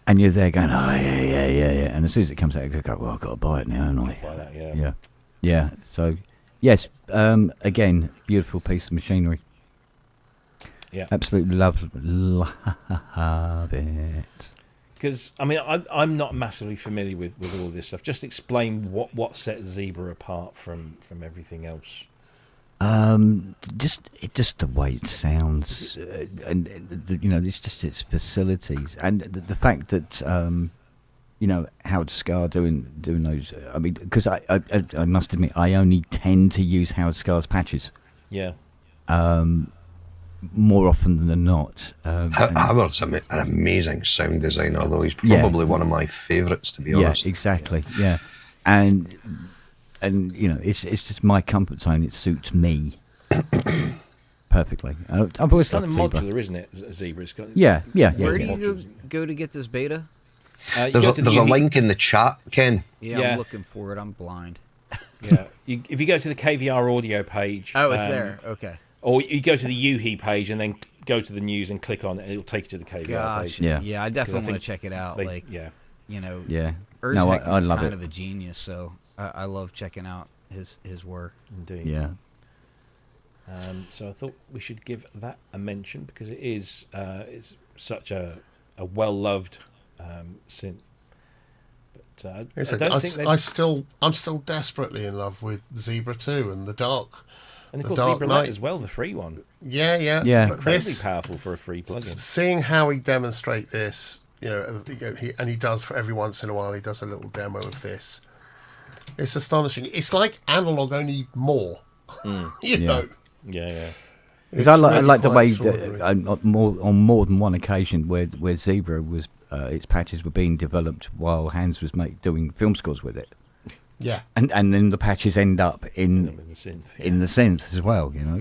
and you're there going, oh yeah, and as soon as it comes out, you go, well, I've got to buy it now, haven't I? Buy that, yeah. So yes, again, beautiful piece of machinery. Yeah, absolutely love it. Because I mean, I'm not massively familiar with all this stuff. Just explain what sets Zebra apart from everything else. Just the way it sounds, and it's just its facilities, and the fact that Howard Scar doing those. I mean, because I must admit, I only tend to use Howard Scar's patches. Yeah. More often than not. Howard's an amazing sound designer, though. He's probably one of my favourites, to be honest. Yeah, exactly. Yeah, and it's just my comfort zone. It suits me perfectly. I've always it's kind of Zebra. modular, isn't it? Zebra. It's got, yeah. Where do you go to get this beta? There's a link in the chat, Ken. Yeah, I'm looking for it. I'm blind. Yeah, if you go to the KVR audio page. Oh, it's there. Okay. Or you go to the Yuhi page and then go to the news and click on it, and it'll take you to the KVR page. Yeah, I definitely want to check it out. Yeah. Yeah. Erzhek I love kind it. of a genius, so I love checking out his work. Indeed. Yeah. So I thought we should give that a mention, because it is it's such a well-loved synth. But I'm still desperately in love with Zebra 2 and the Dark. And of course, Zebra Light as well, the free one. Yeah. Incredibly powerful for a free plugin. Seeing how he demonstrate this, he does for every once in a while. He does a little demo of this. It's astonishing. It's like analog, only more. you know. Yeah. Because I like the way that on more than one occasion where Zebra was its patches were being developed while Hans was doing film scores with it. Yeah, and then the patches end up in the synth, in the synth as well. Yeah,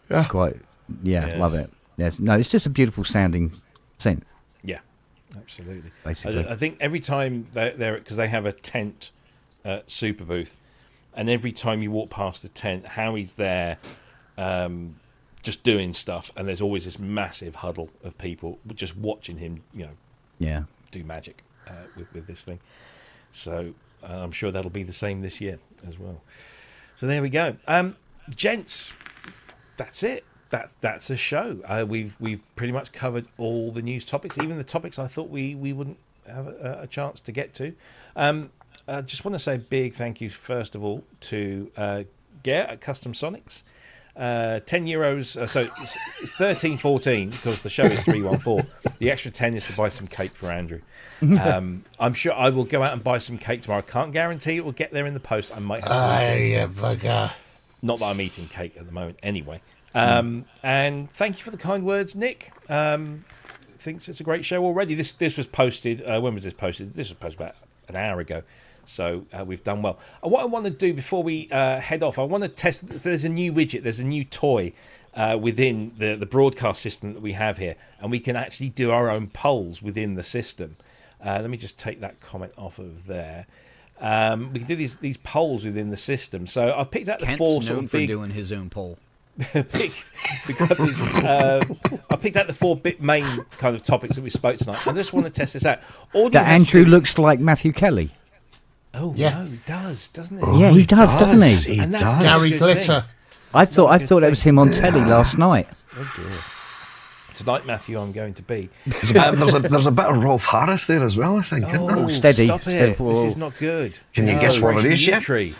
it's quite. Yeah, love it. Yes, no, it's just a beautiful sounding synth. Yeah, absolutely. Basically, I think every time they're because they have a tent super booth, and every time you walk past the tent, Howie's there, just doing stuff, and there's always this massive huddle of people just watching him, do magic with this thing. So. I'm sure that'll be the same this year as well. So there we go. Gents, that's it. that's a show. We've pretty much covered all the news topics, even the topics I thought we wouldn't have a chance to get to. I just want to say a big thank you first of all to Gare at Custom Sonics. €10, so it's 13.14 because the show is 314. The extra 10 is to buy some cake for Andrew. I'm sure I will go out and buy some cake tomorrow. I can't guarantee it will get there in the post. I might have to. Not that I'm eating cake at the moment, anyway. And thank you for the kind words, Nick. Thinks it's a great show already. This was posted. When was this posted? This was posted about an hour ago. So we've done well. What I want to do before we head off, I want to test. So there's a new widget. There's a new toy within the broadcast system that we have here, and we can actually do our own polls within the system. Let me just take that comment off of there. We can do these polls within the system. So I've picked out the Kent's four known sort of for big. doing his own poll. I picked out the four main kind of topics that we spoke tonight. I just want to test this out. That Andrew looks like Matthew Kelly. Oh, Yeah. no, he does, doesn't he? Oh, Yeah, he does, doesn't he? He And that's does. good. Gary Good Glitter. I thought good that was thing. him on telly last night. Oh dear. Tonight, Matthew, I'm going to be. There's a bit of Rolf Harris there as well, I think. isn't there? Oh, steady. Stop it. Steady. This is not good. Can you guess what it is yet? Tree.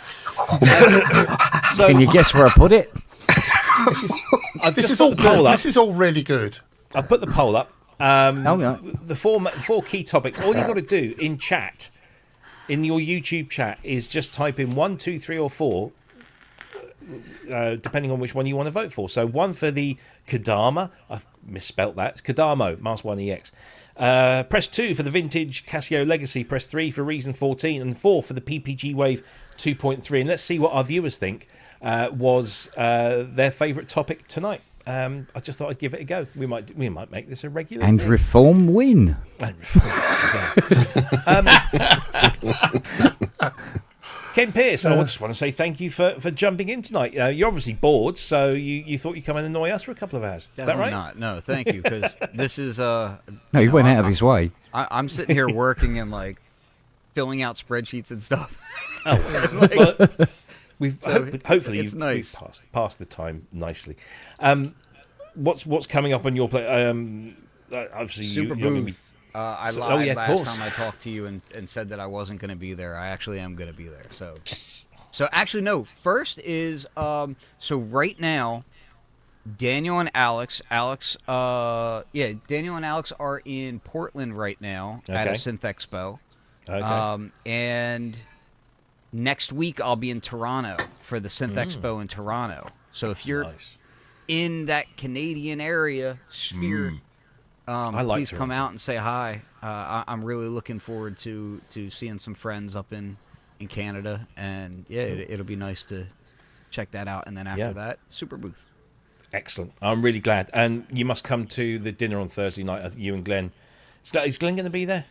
Can you guess where I put it? This is all good. This is all really good. I put the poll up. Oh, yeah. The four key topics. All you've got to do in chat, in your YouTube chat, is just type in 1, 2, 3, or 4, depending on which one you want to vote for. So 1 for the Kodamo. I've misspelt that. It's Kodamo Mask1 EX. Press 2 for the vintage Casio Legacy. Press 3 for Reason 14, and 4 for the PPG Wave 2.3. And let's see what our viewers think was their favourite topic tonight. I just thought I'd give it a go. We might make this a regular And thing. Reform win. And Reform, yeah. Ken Pierce, I just want to say thank you for jumping in tonight. You're obviously bored, so you thought you'd come and annoy us for a couple of hours. Is that right? Not. No, thank you, because this is No, he went out of his way. I'm sitting here working and like filling out spreadsheets and stuff. Oh, well, we've hopefully it's nice. We've passed the time nicely. What's coming up on your plate? Obviously, Super you're gonna booth. be- I So- lied oh, yeah, of last course. time I talked to you and said that I wasn't going to be there. I actually am going to be there. So actually, no. First is so right now, Daniel and Alex. Daniel and Alex are in Portland right now at a Okay. Synth Expo. Okay. And next week I'll be in Toronto for the Synth Expo in Toronto. So if you're Nice. in that Canadian area sphere, I like please come Toronto. out and say hi. I'm really looking forward to seeing some friends up in Canada, and yeah, it'll be nice to check that out. And then after Yeah. that, Super Booth. Excellent. I'm really glad. And you must come to the dinner on Thursday night. You and Glenn. Is Glenn going to be there?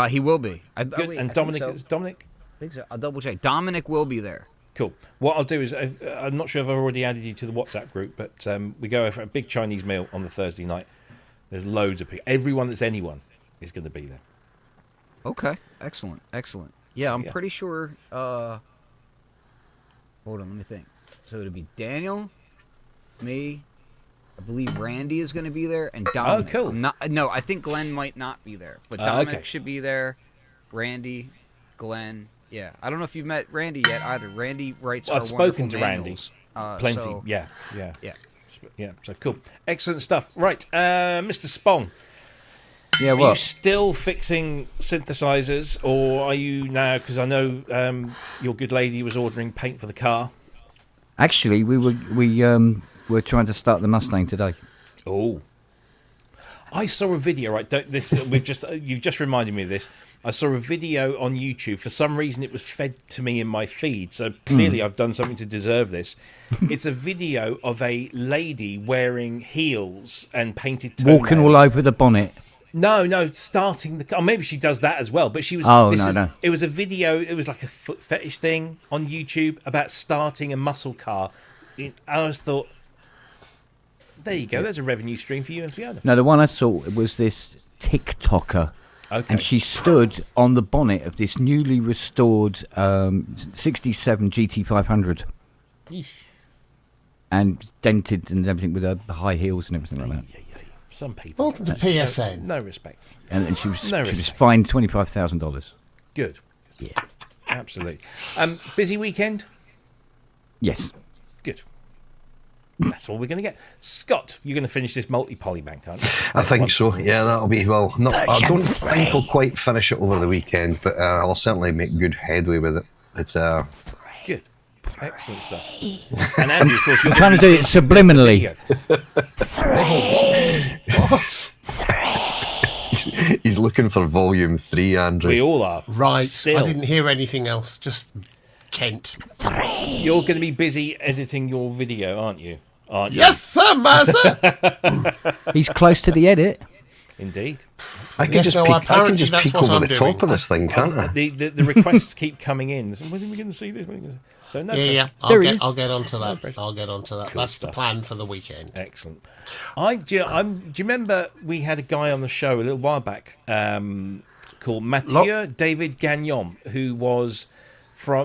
He will be. Good. And Dominic? Is Dominic? I think so. I'll double check. Dominic will be there. Cool. What I'll do is, I'm not sure if I've already added you to the WhatsApp group, but we go for a big Chinese meal on the Thursday night. There's loads of people. Everyone that's anyone is going to be there. Okay. Excellent. Yeah, So, I'm yeah. pretty sure. Hold on, let me think. So it'll be Daniel, me. I believe Randy is going to be there, and Dominic. cool. No, I think Glenn might not be there, but Dominic okay. should be there. Randy, Glenn. Yeah, I don't know if you've met Randy yet either. Randy writes. Well, our I've spoken wonderful to Randy. manuals. Plenty. So- Yeah. Yeah. So cool. Excellent stuff. Right, Mr. Spong. Yeah, Are you what? still fixing synthesizers, or are you now? Because I know your good lady was ordering paint for the car. Actually, we were trying to start the Mustang today. Oh, I saw a video. Right, you've just reminded me of this. I saw a video on YouTube. For some reason, it was fed to me in my feed. So clearly, I've done something to deserve this. It's a video of a lady wearing heels and painted toenails. Walking all over the bonnet. No, starting the car. Maybe she does that as well. But she was. Oh, no. It was a video. It was like a foot fetish thing on YouTube about starting a muscle car. I always thought, there you go. There's a revenue stream for you and Fiona. No, the one I saw was this TikToker. Okay. And she stood on the bonnet of this newly restored 67 GT500. and dented and everything with her high heels and everything like that. Some people. Welcome to PSN. No respect. And she was No she was respect. fined $25,000. Good. Yeah. Absolutely. Busy weekend? Yes. Good. That's all we're going to get. Scott, you're going to finish this multi-poly bank, aren't you? I think so. Yeah, that'll be well. No, I don't think I'll quite finish it over the weekend, but I'll certainly make good headway with it. It's Good. Excellent stuff. And Andrew, of course, you're Trying to do it subliminally. What? he's looking for volume 3, Andrew. We all are. Right. Still. I didn't hear anything else. Just Kent. You're going to be busy editing your video, aren't you? Aren't you? Yes, sir, master. He's close to the edit. Indeed. I can Yes, just no, peek, I apparently can just that's peek what over I'm the doing. top of this thing, can't I? The requests keep coming in. When are we going to see this? So no. Yeah. There he is. I'll get onto that. I'll get onto that. That's the stuff. plan for the weekend. Excellent. Do you remember we had a guy on the show a little while back called Mathieu David Gagnon, who was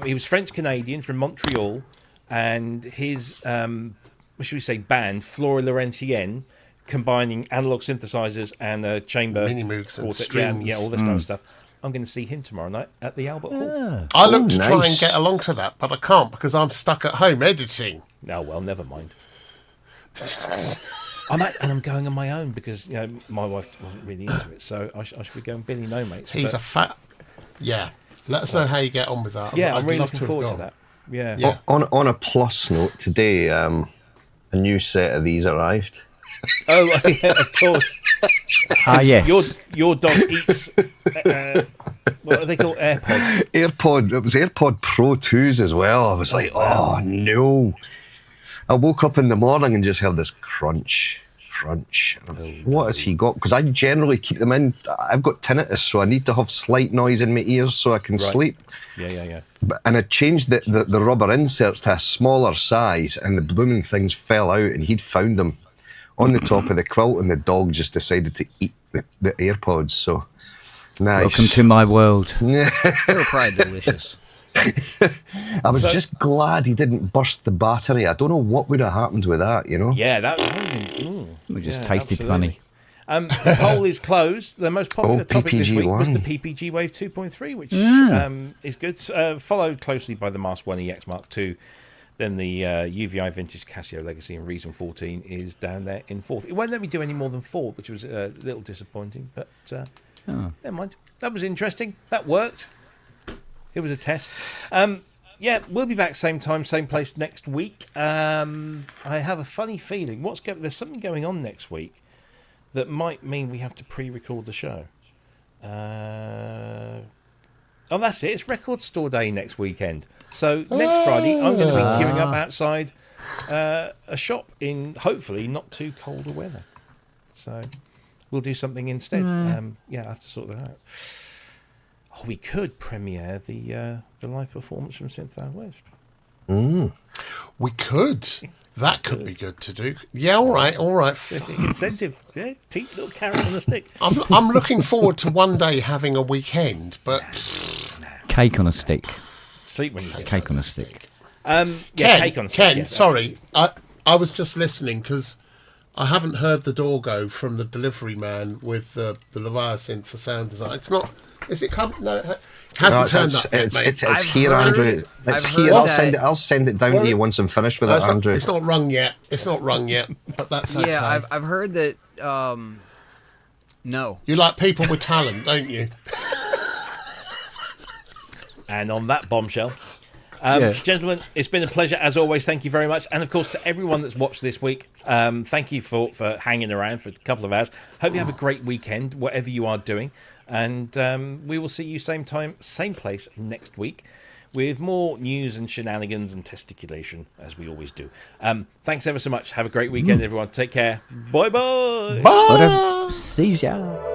he was French Canadian from Montreal, and his what should we say band Flora Laurentienne, combining analog synthesizers and a chamber Mini Moogs and quartet, strings. yeah, all this kind of stuff. I'm going to see him tomorrow night at the Albert Hall. I look to nice. try and get along to that, but I can't because I'm stuck at home editing. Oh well, never mind. I'm going on my own because my wife wasn't really into it, so I should be going Billy No Mates. He's a fat. Yeah. Let us know how you get on with that. Yeah, I'd I'm really love looking have forward to gone. that. Yeah. Yeah. On a plus note, today a new set of these arrived. Oh, yeah, of course. Yes. Your dog eats. What are they called? AirPods. It was AirPod Pro 2s as well. I was like, oh no. I woke up in the morning and just heard this crunch. And I was like, what has he got? Because I generally keep them in. I've got tinnitus, so I need to have slight noise in my ears so I can sleep. Yeah. And I changed the rubber inserts to a smaller size, and the blooming things fell out, and he'd found them on the top of the quilt, and the dog just decided to eat the AirPods. So nice. Welcome to my world. They were probably delicious. I was just glad he didn't burst the battery. I don't know what would have happened with that, Yeah, that We just tasted funny. The poll is closed. The most popular topic this week was the PPG PPG Wave 2.3, which is good. Followed closely by the Mask1 EX MK2. Then the UVI Vintage Casio Legacy and Reason 14 is down there in fourth. It won't let me do any more than 4, which was a little disappointing, but never mind. That was interesting. That worked. It was a test. We'll be back same time, same place next week. I have a funny feeling. There's something going on next week that might mean we have to pre-record the show. That's it. It's Record Store Day next weekend. So next Friday, I'm going to be queuing up outside a shop in hopefully not too cold a weather. So we'll do something instead. I have to sort that out. We could premiere the live performance from Synth Out West. We could. That could be good to do. Yeah, all right. There's an incentive. Yeah, little carrot on a stick. I'm looking forward to one day having a weekend, but Cake on a stick. Sleep when you get Cake on a stick. cake on a stick. Ken, yes, sorry, I was just listening because I haven't heard the door go from the delivery man with the Leviathan for sound design. It's not. Is it coming? No, it hasn't turned up yet, mate. It's I've here, heard Andrew. it. It's I've here. heard I'll send it down to you once I'm finished with No, it, Andrew. it's not rung yet. It's not rung yet, but that's okay. Yeah, I've heard that. No. You like people with talent, don't you? And on that bombshell, Yeah. gentlemen, it's been a pleasure as always. Thank you very much, and of course to everyone that's watched this week, thank you for hanging around for a couple of hours. Hope you have a great weekend, whatever you are doing, and we will see you same time, same place next week with more news and shenanigans and testiculation as we always do. Thanks ever so much. Have a great weekend, everyone. Take care. Bye bye. Bye. See ya.